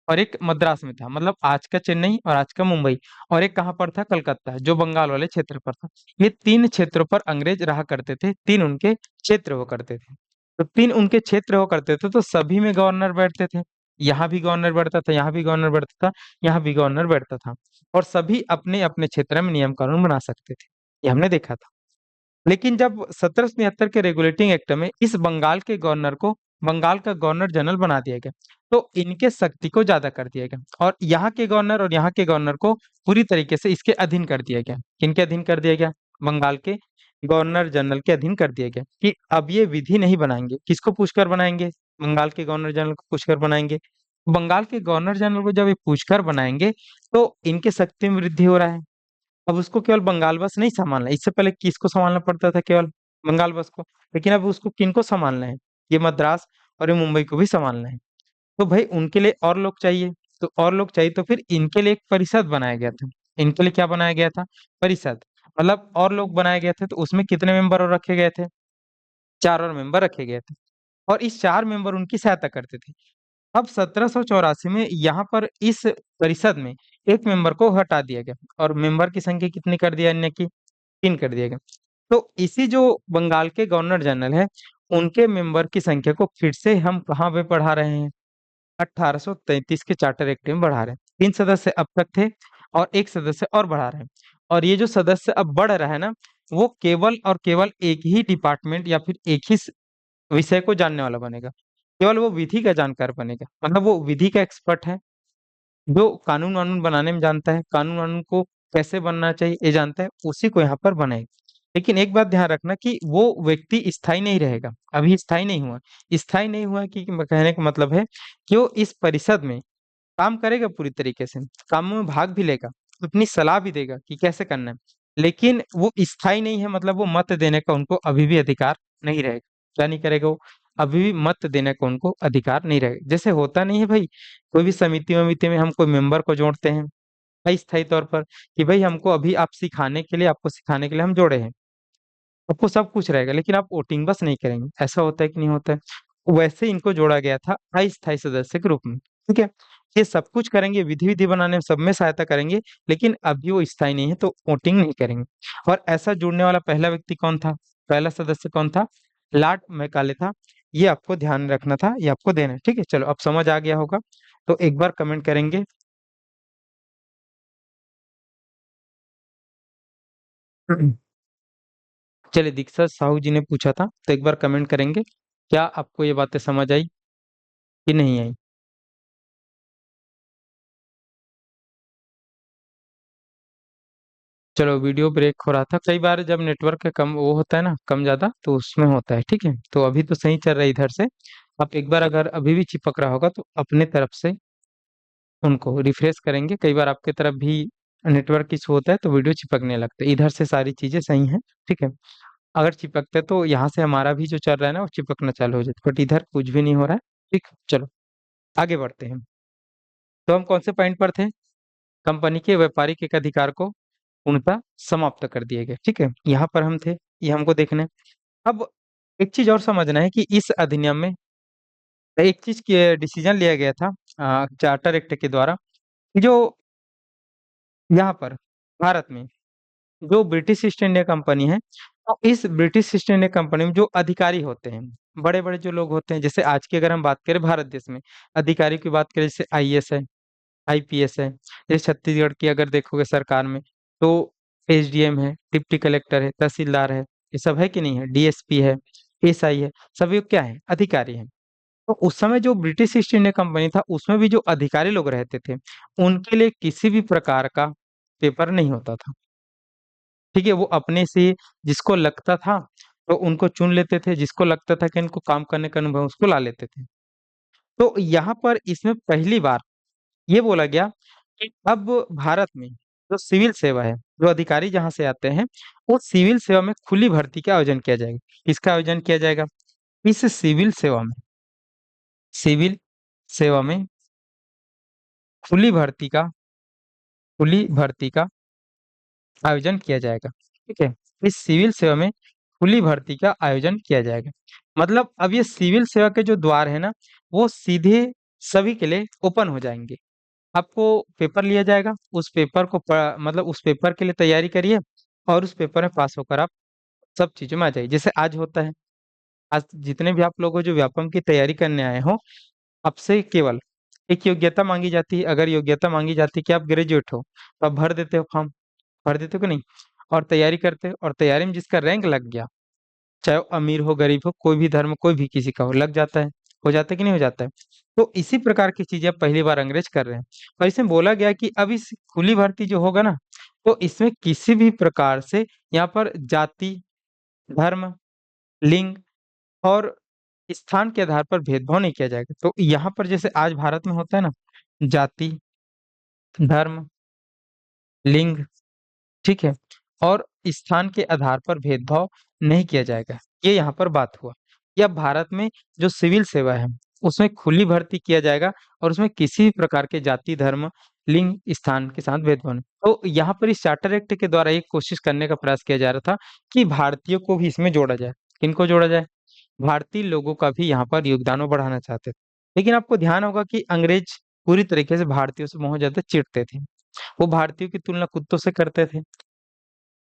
और एक मद्रास में था, मतलब आज का चेन्नई और आज का मुंबई, और एक कहाँ पर था, कलकत्ता, जो बंगाल वाले क्षेत्र पर था। ये तीन क्षेत्रों पर अंग्रेज रहा करते थे, तीन उनके क्षेत्र हुआ करते थे। तो तीन उनके क्षेत्र हुआ करते थे, तो सभी में गवर्नर बैठते थे। यहाँ भी गवर्नर बैठता था, यहाँ भी गवर्नर बैठता था, यहाँ भी गवर्नर बैठता था। और सभी अपने अपने क्षेत्र में नियम कानून बना सकते थे, ये हमने देखा था। लेकिन जब 1773 के रेगुलेटिंग एक्ट में इस बंगाल के गवर्नर को बंगाल का गवर्नर जनरल बना दिया गया, तो इनके शक्ति को ज्यादा कर दिया गया और यहाँ के गवर्नर और यहाँ के गवर्नर को पूरी तरीके से इसके अधीन कर दिया गया। किनके अधीन कर दिया गया, बंगाल के गवर्नर जनरल के अधीन कर दिया गया, कि अब ये विधि नहीं बनाएंगे। किसको पूछकर बनाएंगे, बंगाल के गवर्नर जनरल को पूछकर बनाएंगे। बंगाल के गवर्नर जनरल को जब ये पूछकर बनाएंगे, तो इनके शक्ति में वृद्धि हो रहा है। अब उसको केवल बंगाल बस नहीं संभालना, इससे पहले किसको संभालना पड़ता था, केवल बंगाल बस को। लेकिन अब उसको किनको संभालना है, ये मद्रास और ये मुंबई को भी संभालना है। तो भाई उनके लिए और लोग चाहिए, तो और लोग चाहिए तो फिर इनके लिए एक परिषद बनाया गया था। इनके लिए क्या बनाया गया था, परिषद, मतलब और लोग बनाए गए थे। तो उसमें कितने मेंबर और रखे गए थे, चार और मेंबर रखे गए थे, और इस चार मेंबर उनकी सहायता करते थे। अब 1784 में यहाँ पर इस परिषद में एक मेंबर को हटा दिया गया और मेंबर की संख्या कितनी कर दिया, अन्य की तीन कर दिया गया। तो इसी जो बंगाल के गवर्नर जनरल है, उनके मेंबर की संख्या को फिर से हम कहाँ पे बढ़ा रहे हैं, 1833 के चार्टर एक्ट में बढ़ा रहे हैं। तीन सदस्य अब तक थे और एक सदस्य और बढ़ा रहे हैं। और ये जो सदस्य अब बढ़ रहा है ना, वो केवल और केवल एक ही डिपार्टमेंट या फिर एक ही विषय को जानने वाला बनेगा। केवल वो विधि का जानकार बनेगा, मतलब वो विधि का एक्सपर्ट है, जो कानून वानून बनाने में जानता है, कानून वानून को कैसे बनना चाहिए ये जानता है, उसी को यहाँ पर बनाएगा। लेकिन एक बात ध्यान रखना कि वो व्यक्ति स्थायी नहीं रहेगा, अभी स्थायी नहीं हुआ। स्थायी नहीं हुआ कि कहने का मतलब है कि वो इस परिषद में काम करेगा पूरी तरीके से, कामों में भाग भी लेगा, अपनी सलाह भी देगा कि कैसे करना है। लेकिन वो स्थायी नहीं है, मतलब वो मत देने का उनको अभी भी अधिकार नहीं रहेगा। क्या नहीं करेगा वो, अभी भी मत देने का उनको अधिकार नहीं रहेगा। जैसे होता नहीं है भाई, कोई भी समिति वमिति में हम कोई मेंबर को जोड़ते हैं अस्थायी तौर पर, कि भाई हमको अभी आप सिखाने के लिए, आपको सिखाने के लिए हम जोड़े हैं, आपको सब कुछ रहेगा लेकिन आप वोटिंग बस नहीं करेंगे। ऐसा होता है कि नहीं होता है, वैसे इनको जोड़ा गया था अस्थायी सदस्य के रूप में। ठीक है, ये सब कुछ करेंगे, विधि विधि बनाने में सब में सहायता करेंगे, लेकिन अभी वो स्थायी नहीं है तो वोटिंग नहीं करेंगे। और ऐसा जुड़ने वाला पहला व्यक्ति कौन था, पहला सदस्य कौन था, लॉर्ड मैकाले था। ये आपको ध्यान रखना था, ये आपको देना है। ठीक है, चलो अब समझ आ गया होगा, तो एक बार कमेंट करेंगे। चलिए दीक्षित साहू जी ने पूछा था, तो एक बार कमेंट करेंगे, क्या आपको ये बातें समझ आई कि नहीं आई। चलो वीडियो ब्रेक हो रहा था, कई बार जब नेटवर्क का कम वो होता है ना, कम ज्यादा, तो उसमें होता है। ठीक है, तो अभी तो सही चल रहा है इधर से। आप एक बार अगर अभी भी चिपक रहा होगा तो अपने तरफ से उनको रिफ्रेश करेंगे। कई बार आपके तरफ भी नेटवर्क इशू होता है तो वीडियो चिपकने लगता है। इधर से सारी चीजें सही हैं, ठीक है। अगर चिपकते तो यहाँ से हमारा भी जो चल रहा है ना वो चिपकना चालू हो जाता, बट इधर कुछ भी नहीं हो रहा है। ठीक, चलो आगे बढ़ते हैं। तो हम कौन से पॉइंट पर थे, कंपनी के व्यापारिक एक अधिकार को पूर्णतः समाप्त कर दिए गए। ठीक है, यहाँ पर हम थे, ये हमको देखना है। अब एक चीज और समझना है कि इस अधिनियम में एक चीज की डिसीजन लिया गया था चार्टर एक्ट के द्वारा, कि जो यहाँ पर भारत में जो ब्रिटिश ईस्ट इंडिया कंपनी है, तो इस ब्रिटिश ईस्ट इंडिया कंपनी में जो अधिकारी होते हैं, बड़े बड़े जो लोग होते हैं, जैसे आज की अगर हम बात करें भारत देश में अधिकारी की बात करें, जैसे आईएएस है, आईपीएस है। जैसे छत्तीसगढ़ की अगर देखोगे सरकार में, तो एसडीएम है, डिप्टी कलेक्टर है, तहसीलदार है, ये सब है कि नहीं है, डीएसपी है, एसआई है, सभी क्या है, अधिकारी हैं। तो उस समय जो ब्रिटिश ईस्ट इंडिया कंपनी था उसमें भी जो अधिकारी लोग रहते थे, उनके लिए किसी भी प्रकार का पेपर नहीं होता था। ठीक है, वो अपने से जिसको लगता था तो उनको चुन लेते थे, जिसको लगता था कि इनको काम करने का अनुभव है, उसको ला लेते थे। तो यहाँ पर इसमें पहली बार ये बोला गया कि अब भारत में जो सिविल सेवा है, जो अधिकारी जहाँ से आते हैं, वो सिविल सेवा में खुली भर्ती का आयोजन किया जाएगा। किसका आयोजन किया जाएगा? इस सिविल सेवा में खुली भर्ती का खुली भर्ती का आयोजन किया जाएगा। ठीक है, इस सिविल सेवा में खुली भर्ती का आयोजन किया जाएगा। मतलब अब ये सिविल सेवा के जो द्वार है ना, वो सीधे सभी के लिए ओपन हो जाएंगे। आपको पेपर लिया जाएगा, उस पेपर को मतलब उस पेपर के लिए तैयारी करिए, और उस पेपर में पास होकर आप सब चीजों में आ जाइए। जैसे आज होता है, आज जितने भी आप लोग हो जो व्यापम की तैयारी करने आए हो, आपसे केवल एक योग्यता मांगी जाती है। अगर योग्यता मांगी जाती है कि आप ग्रेजुएट हो, तो आप भर देते हो फॉर्म, भर देते हो कि नहीं, और तैयारी करते हो, और तैयारी में जिसका रैंक लग गया, चाहे वो अमीर हो गरीब हो, कोई भी धर्म, कोई भी किसी का हो, लग जाता है। हो जाता है कि नहीं हो जाता है? तो इसी प्रकार की चीजें अब पहली बार अंग्रेज कर रहे हैं। और इसमें बोला गया कि अब इस खुली भर्ती जो होगा ना, तो इसमें किसी भी प्रकार से यहाँ पर जाति, धर्म, लिंग और स्थान के आधार पर भेदभाव नहीं किया जाएगा। तो यहाँ पर जैसे आज भारत में होता है ना, जाति, धर्म, लिंग, ठीक है, और स्थान के आधार पर भेदभाव नहीं किया जाएगा। ये यहाँ पर बात हुआ। या भारत में जो सिविल सेवा है, उसमें खुली भर्ती किया जाएगा, और उसमें किसी भी प्रकार के जाति, धर्म, लिंग, स्थान के साथ भेदभाव नहीं। तो यहाँ पर इस चार्टर एक्ट के द्वारा एक कोशिश करने का प्रयास किया जा रहा था कि भारतीयों को भी इसमें जोड़ा जाए। किनको जोड़ा जाए? भारतीय लोगों का भी यहाँ पर योगदान वो बढ़ाना चाहते थे। लेकिन आपको ध्यान होगा कि अंग्रेज पूरी तरीके से भारतीयों से बहुत ज्यादा चिढ़ते थे। वो भारतीयों की तुलना कुत्तों से करते थे।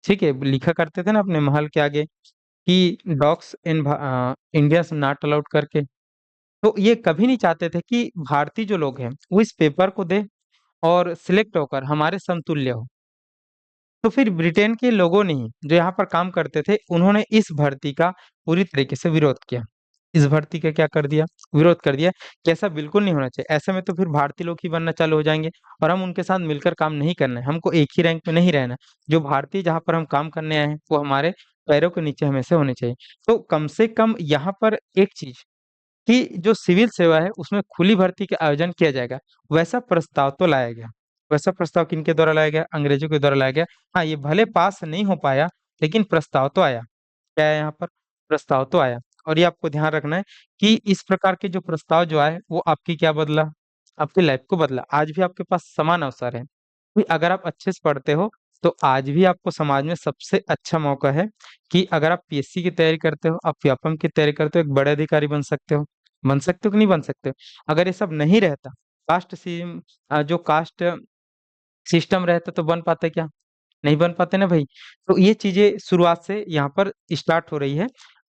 ठीक है, लिखा करते थे ना अपने महल के आगे कि dogs in Indians not allowed करके। तो ये कभी नहीं चाहते थे कि भारतीय जो लोग हैं वो इस पेपर को दे और सिलेक्ट होकर हमारे समतुल्य हो। तो फिर ब्रिटेन के लोगों ने ही, जो यहाँ पर काम करते थे, उन्होंने इस भर्ती का पूरी तरीके से विरोध किया। इस भर्ती का क्या कर दिया? विरोध कर दिया कि ऐसा बिल्कुल नहीं होना चाहिए। ऐसे में तो फिर भारतीय लोग ही बनना चालू हो जाएंगे, और हम उनके साथ मिलकर काम नहीं करना है, हमको एक ही रैंक में नहीं रहना है। जो भारतीय जहाँ पर हम काम करने आए हैं, वो हमारे पैरों के नीचे हमेशा होने चाहिए। तो कम से कम यहाँ पर एक चीज, कि जो सिविल सेवा है उसमें खुली भर्ती का आयोजन किया जाएगा, वैसा प्रस्ताव तो लाया गया। वैसा प्रस्ताव किनके द्वारा लाया गया? अंग्रेजों के द्वारा लाया गया। हाँ, ये भले पास नहीं हो पाया, लेकिन प्रस्ताव तो आया। क्या है यहाँ पर? प्रस्ताव तो आया। और ये आपको ध्यान रखना है कि इस प्रकार के जो प्रस्ताव जो आए, वो आपकी क्या बदला? आपकी लाइफ को बदला। आज भी आपके पास समान अवसर है कि अगर आप अच्छे से पढ़ते हो, तो आज भी आपको समाज में सबसे अच्छा मौका है कि अगर आप पीएससी की तैयारी करते हो, आप व्यापम की तैयारी करते हो, एक बड़े अधिकारी बन सकते हो। बन सकते हो कि नहीं बन सकते हो? अगर ये सब नहीं रहता, जो कास्ट सिस्टम रहता, तो बन पाते क्या? नहीं बन पाते ना भाई। तो ये चीजें शुरुआत से यहाँ पर स्टार्ट हो रही है।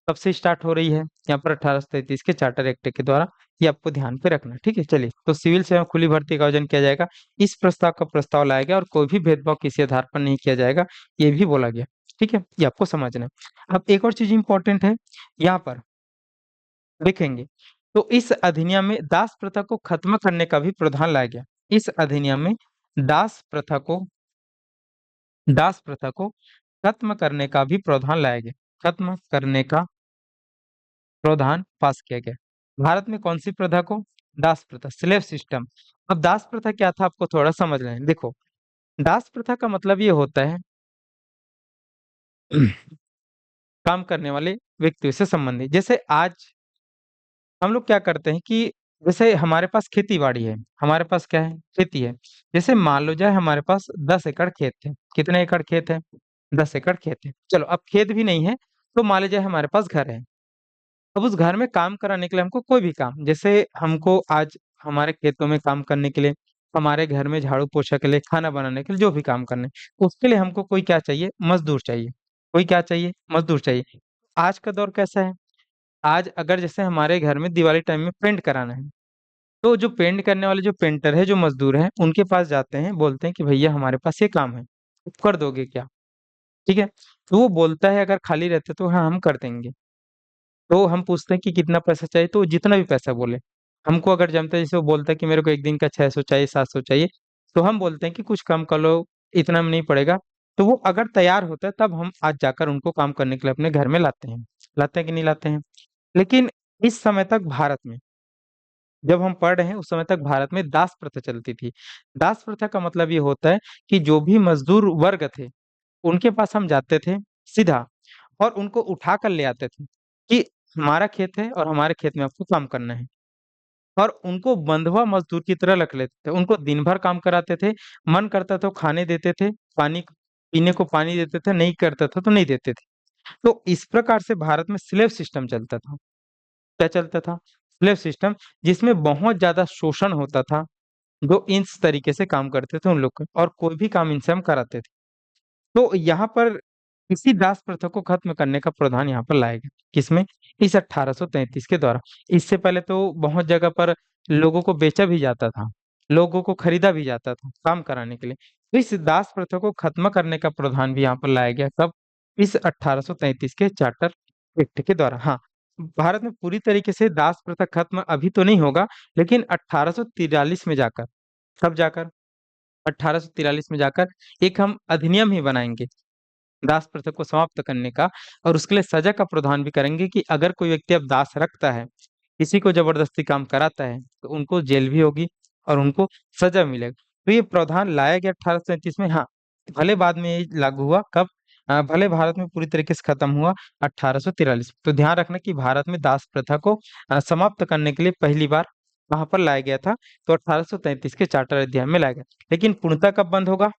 कब से स्टार्ट हो रही है? यहाँ पर 1833 के चार्टर एक्ट के द्वारा। ये आपको ध्यान पे रखना है, ठीक है। चलिए, तो सिविल सेवा खुली भर्ती का आयोजन किया जाएगा, इस प्रस्ताव का प्रस्ताव लाया गया, और कोई भी भेदभाव किसी आधार पर नहीं किया जाएगा, ये भी बोला गया। ठीक है, ये आपको समझना है। अब एक और चीज इंपॉर्टेंट है यहाँ पर, देखेंगे तो इस अधिनियम में दास प्रथा को खत्म करने का भी प्रावधान लाया गया। इस अधिनियम में दास प्रथा को दास प्रथा को खत्म करने का भी प्रावधान लाया गया। खत्म करने का प्रावधान पास किया गया। भारत में कौन सी प्रथा को? दास प्रथा, स्लेव सिस्टम। अब दास प्रथा क्या था, आपको थोड़ा समझ लें। देखो, दास प्रथा का मतलब ये होता है काम करने वाले व्यक्तियों से संबंधित। जैसे आज हम लोग क्या करते हैं कि जैसे हमारे पास खेती बाड़ी है, हमारे पास क्या है? खेती है। जैसे मान लो जाए हमारे पास 10 एकड़ खेत है। कितने एकड़ खेत है? 10 एकड़ खेत है। चलो, अब खेत भी नहीं है, तो मान लीजिए हमारे पास घर है। अब उस घर में काम कराने के लिए हमको कोई भी काम, जैसे हमको आज हमारे खेतों में काम करने के लिए, हमारे घर में झाड़ू पोछा के लिए, खाना बनाने के लिए, जो भी काम करने, उसके लिए हमको कोई क्या चाहिए? मजदूर चाहिए। कोई क्या चाहिए? मजदूर चाहिए। आज का दौर कैसा है? आज अगर जैसे हमारे घर में दिवाली टाइम में पेंट कराना है, तो जो पेंट करने वाले जो पेंटर है, जो मजदूर है, उनके पास जाते हैं, बोलते हैं कि भैया हमारे पास ये काम है, आप कर दोगे क्या? ठीक है, तो वो बोलता है अगर खाली रहते तो हाँ हम कर देंगे। तो हम पूछते हैं कि कितना पैसा चाहिए, तो जितना भी पैसा बोले। हमको अगर जमता है, जैसे वो बोलता है कि मेरे को एक दिन का 600 चाहिए, 700 चाहिए, तो हम बोलते हैं कि कुछ कम कर लो, इतना में नहीं पड़ेगा, तो वो अगर तैयार होता है तब हम आज जाकर उनको काम करने के लिए अपने घर में लाते हैं कि नहीं लाते हैं। लेकिन इस समय तक भारत में, जब हम पढ़ रहे हैं उस समय तक भारत में दास प्रथा चलती थी। दास प्रथा का मतलब ये होता है कि जो भी मजदूर वर्ग थे, उनके पास हम जाते थे सीधा, और उनको उठा कर ले आते थे कि हमारा खेत है और हमारे खेत में आपको काम करना है। और उनको बंधुआ मजदूर की तरह रख लेते थे, उनको दिन भर काम कराते थे, मन करता तो खाने देते थे, पानी पीने को पानी देते थे, नहीं करता था तो नहीं देते थे। तो इस प्रकार से भारत में स्लेव सिस्टम चलता था। क्या चलता था? स्लेव सिस्टम, जिसमें बहुत ज्यादा शोषण होता था। जो इस तरीके से काम करते थे उन लोग का, और कोई भी काम इनसे हम कराते थे। तो यहाँ पर इसी दास प्रथा को खत्म करने का प्रावधान यहाँ पर लाया गया। किसमें? इस 1833 के द्वारा। इससे पहले तो बहुत जगह पर लोगों को बेचा भी जाता था, लोगों को खरीदा भी जाता था काम कराने के लिए। तो इस दास प्रथा को खत्म करने का प्रावधान भी यहाँ पर लाया गया। कब? इस 1833 के चार्टर एक्ट के द्वारा। हाँ, भारत में पूरी तरीके से दास प्रथा खत्म अभी तो नहीं होगा, लेकिन 1843 में जाकर, कब जाकर? 1843 में जाकर एक हम अधिनियम ही बनाएंगे दास प्रथा को समाप्त करने का, और उसके लिए सजा का प्रावधान भी करेंगे कि अगर कोई व्यक्ति अब दास रखता है, किसी को जबरदस्ती काम कराता है, तो उनको जेल भी होगी और उनको सजा मिलेगा। तो ये प्रावधान लाया गया 1837 में। हाँ, भले बाद में ये लागू हुआ कब? भले भारत में पूरी तरीके से खत्म हुआ 1843। तो ध्यान रखना कि भारत में दास प्रथा को समाप्त करने के लिए पहली बार वहां पर लाया गया था। तो 1833 के चार्टर अधिनियम में लाया गया। लेकिन पूर्णतः कब बंद होगा?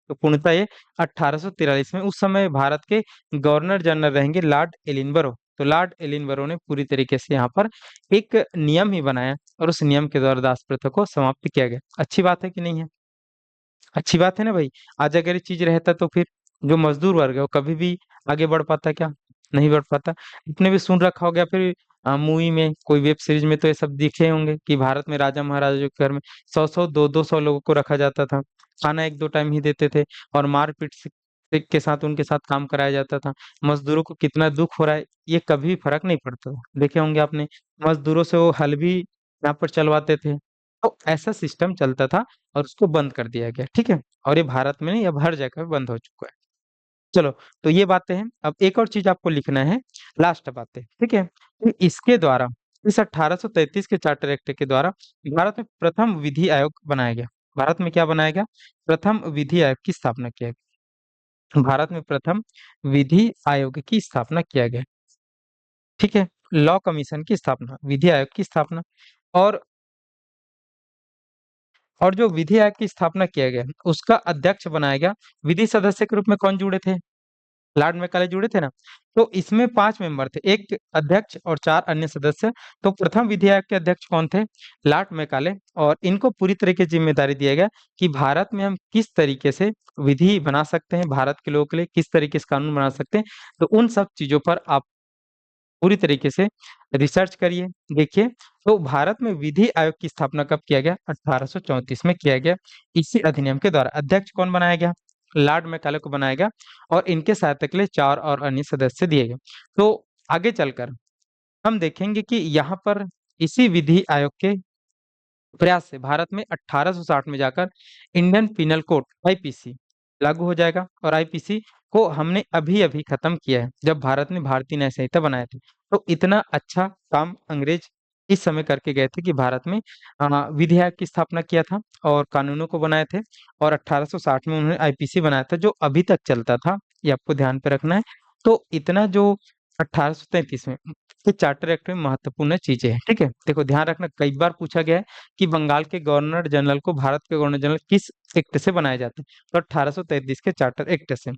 तो पूर्णतः ये 1843 में। उस समय भारत के गवर्नर जनरल रहेंगे लॉर्ड एलिनबरो। तो लॉर्ड एलिनबरो ने पूरी तरीके से यहाँ पर एक नियम ही बनाया, और उस नियम के द्वारा दास प्रथा को समाप्त किया गया। अच्छी बात है कि नहीं है? अच्छी बात है ना भाई। आज अगर ये चीज रहता तो फिर जो मजदूर वर्ग है वो कभी भी आगे बढ़ पाता क्या? नहीं बढ़ पाता। इतने भी सुन रखा हो गया फिर मूवी में, कोई वेब सीरीज में तो ये सब दिखे होंगे कि भारत में राजा महाराजा के घर में 100-100 200-200 लोगों को रखा जाता था। खाना एक दो टाइम ही देते थे, और मारपीट के साथ उनके साथ काम कराया जाता था। मजदूरों को कितना दुख हो रहा है ये कभी फर्क नहीं पड़ता था। देखे होंगे आपने, मजदूरों से वो हल भी यहाँ पर चलवाते थे। तो ऐसा सिस्टम चलता था, और उसको बंद कर दिया गया। ठीक है, और ये भारत में नहीं, अब हर जगह बंद हो चुका है। चलो, तो ये बातें हैं। अब एक और चीज आपको लिखना है, लास्ट बातें, ठीक है। तो इसके द्वारा, इस 1833 के चार्टर एक्ट के द्वारा भारत में प्रथम विधि आयोग बनाया गया। भारत में क्या बनाया गया? प्रथम विधि आयोग की स्थापना किया गया। भारत में प्रथम विधि आयोग की स्थापना किया गया। ठीक है, लॉ कमीशन की स्थापना, विधि आयोग की स्थापना। और जो विधि आयोग की स्थापना किया गया, उसका अध्यक्ष बनाया गया। विधि सदस्य के रूप में कौन जुड़े थे? लॉर्ड मैकाले जुड़े थे ना। तो इसमें 5 मेंबर थे, एक अध्यक्ष और 4 अन्य सदस्य। तो प्रथम विधि आयोग के अध्यक्ष कौन थे? Lord Macaulay. और इनको पूरी तरह की जिम्मेदारी दिया गया कि भारत में हम किस तरीके से विधि बना सकते हैं, भारत के लोगों के लिए किस तरीके से कानून बना सकते हैं। तो उन सब चीजों पर आप पूरी तरीके से रिसर्च करिए, देखिए। तो भारत में विधि आयोग की स्थापना कब किया गया? 1834 में किया गया। इसी अधिनियम के द्वारा अध्यक्ष कौन बनाया गया? लॉर्ड मैकाले को बनाया गया, और इनके सहायता के लिए 4 और अन्य सदस्य दिए गए। तो आगे चलकर हम देखेंगे कि यहाँ पर इसी विधि आयोग के प्रयास से भारत में 1860 में जाकर इंडियन पिनल कोड आईपीसी लागू हो जाएगा। और आईपीसी को हमने अभी अभी खत्म किया है, जब भारत ने भारतीय न्याय संहिता बनाए थे। तो इतना अच्छा काम अंग्रेज इस समय करके गए थे कि भारत में विधि आयोग की स्थापना किया था और कानूनों को बनाए थे। और 1860 में उन्होंने आईपीसी बनाया था, जो अभी तक चलता था। ये आपको ध्यान पे रखना है। तो इतना जो 1833 में ये चार्टर एक्ट में महत्वपूर्ण चीजें हैं। ठीक है, देखो ध्यान रखना, कई बार पूछा गया है कि बंगाल के गवर्नर जनरल को भारत के गवर्नर जनरल किस एक्ट से बनाए जाते हैं? तो 1833 के चार्टर एक्ट से।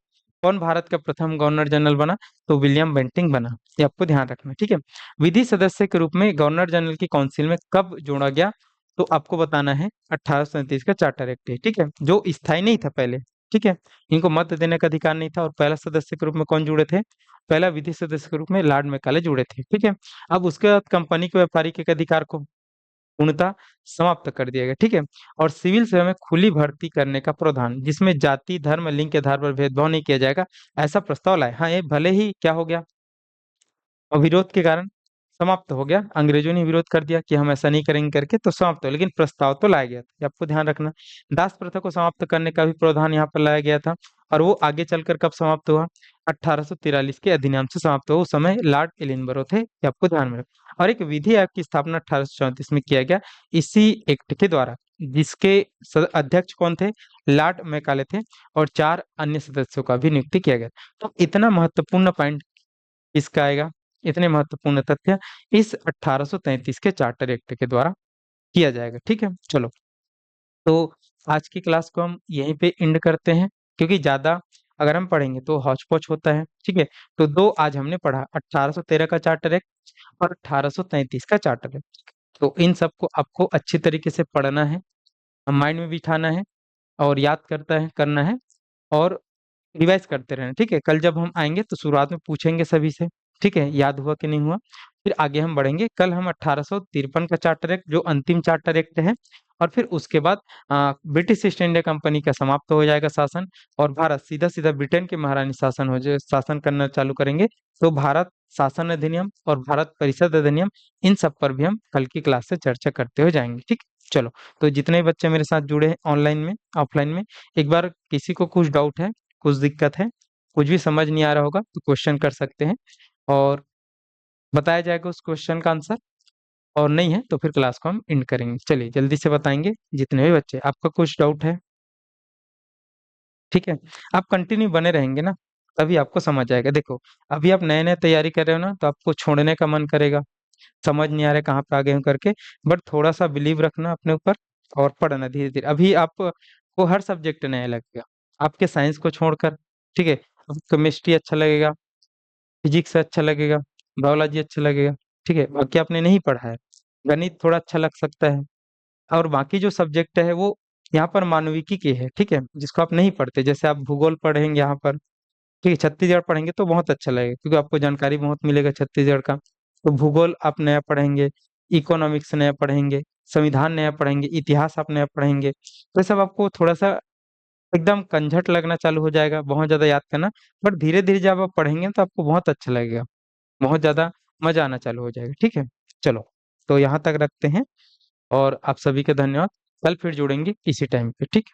कौन भारत का प्रथम गवर्नर जनरल बना? तो विलियम बेंटिंक बना। ये आपको ध्यान रखना है, ठीक है। विधि सदस्य के रूप में गवर्नर जनरल की काउंसिल में कब जोड़ा गया? तो आपको बताना है 1837 का चार्टर एक्ट है, ठीक है, जो स्थायी नहीं था पहले। ठीक है, इनको मत देने का अधिकार नहीं था। और पहला सदस्य के रूप में कौन जुड़े थे? पहला विधि सदस्य के रूप में लॉर्ड मैकाले जुड़े थे। ठीक है, अब उसके बाद कंपनी के व्यापारिक के अधिकार को पूर्णतः समाप्त कर दिया गया। ठीक है, और सिविल सेवा में खुली भर्ती करने का प्रावधान, जिसमें जाति धर्म लिंग के आधार पर भेदभाव नहीं किया जाएगा, ऐसा प्रस्ताव लाए। हाँ, ये भले ही क्या हो गया, अविरोध के कारण समाप्त हो गया। अंग्रेजों ने विरोध कर दिया कि हम ऐसा नहीं करेंगे करके, तो समाप्त हो, लेकिन प्रस्ताव तो लाया गया था, ये आपको ध्यान रखना। दास प्रथा को समाप्त करने का भी प्रावधान यहाँ पर लाया गया था। और वो आगे चलकर कब समाप्त हुआ? 1843 के अधिनियम से समाप्त हुआ। उस समय लॉर्ड एलिनबरो थे, ये आपको ध्यान में रखना। और एक विधि आयोग की स्थापना 1834 में किया गया, इसी एक्ट के द्वारा, जिसके अध्यक्ष कौन थे? लॉर्ड मैकाले थे। और 4 अन्य सदस्यों का भी नियुक्ति किया गया। तो इतना महत्वपूर्ण पॉइंट इसका आएगा, इतने महत्वपूर्ण तथ्य इस 1833 के चार्टर एक्ट के द्वारा किया जाएगा। ठीक है, चलो। तो आज की क्लास को हम यहीं पे एंड करते हैं, क्योंकि ज्यादा अगर हम पढ़ेंगे तो हौच पौच होता है। ठीक है, तो दो आज हमने पढ़ा, 1813 का चार्टर एक्ट और 1833 का चार्टर एक्ट। तो इन सबको आपको अच्छी तरीके से पढ़ना है, माइंड में बिठाना है, और याद करना है, और रिवाइज करते रहना। ठीक है, कल जब हम आएंगे तो शुरुआत में पूछेंगे सभी से, ठीक है, याद हुआ कि नहीं हुआ। फिर आगे हम बढ़ेंगे। कल हम 1853 का चार्टर एक्ट, जो अंतिम चार्टर एक्ट है, और फिर उसके बाद ब्रिटिश ईस्ट इंडिया कंपनी का समाप्त हो जाएगा शासन, और भारत सीधा सीधा ब्रिटेन के महारानी शासन हो जाए, शासन करना चालू करेंगे। तो भारत शासन अधिनियम और भारत परिषद अधिनियम, इन सब पर भी हम कल की क्लास से चर्चा करते हुए जाएंगे। ठीक, चलो। तो जितने बच्चे मेरे साथ जुड़े हैं ऑनलाइन में, ऑफलाइन में, एक बार किसी को कुछ डाउट है, कुछ दिक्कत है, कुछ भी समझ नहीं आ रहा होगा, तो क्वेश्चन कर सकते हैं, और बताया जाएगा उस क्वेश्चन का आंसर। और नहीं है तो फिर क्लास को हम एंड करेंगे। चलिए जल्दी से बताएंगे जितने भी बच्चे, आपका कुछ डाउट है? ठीक है, आप कंटिन्यू बने रहेंगे ना, तभी आपको समझ आएगा। देखो, अभी आप नए नए तैयारी कर रहे हो ना, तो आपको छोड़ने का मन करेगा, समझ नहीं आ रहा है कहाँ पे आगे हूँ करके। बट थोड़ा सा बिलीव रखना अपने ऊपर, और पढ़ना धीरे धीरे। अभी आपको हर सब्जेक्ट नया लगेगा, आपके साइंस को छोड़कर। ठीक है, केमिस्ट्री अच्छा लगेगा, फिजिक्स अच्छा लगेगा, बायोलॉजी अच्छा लगेगा। ठीक है, बाकी आपने नहीं पढ़ा है, गणित थोड़ा अच्छा लग सकता है। और बाकी जो सब्जेक्ट है वो यहाँ पर मानविकी की है, ठीक है, जिसको आप नहीं पढ़ते। जैसे आप भूगोल पढ़ेंगे यहाँ पर, ठीक है, छत्तीसगढ़ पढ़ेंगे तो बहुत अच्छा लगेगा, क्योंकि आपको जानकारी बहुत मिलेगा छत्तीसगढ़ का। तो भूगोल आप नया पढ़ेंगे, इकोनॉमिक्स नया पढ़ेंगे, संविधान नया पढ़ेंगे, इतिहास आप नया पढ़ेंगे, तो ये सब आपको थोड़ा सा एकदम कंझट लगना चालू हो जाएगा, बहुत ज्यादा याद करना। बट धीरे धीरे जब आप पढ़ेंगे तो आपको बहुत अच्छा लगेगा, बहुत ज्यादा मजा आना चालू हो जाएगा। ठीक है, चलो, तो यहाँ तक रखते हैं, और आप सभी का धन्यवाद। कल फिर जुड़ेंगे इसी टाइम पे। ठीक।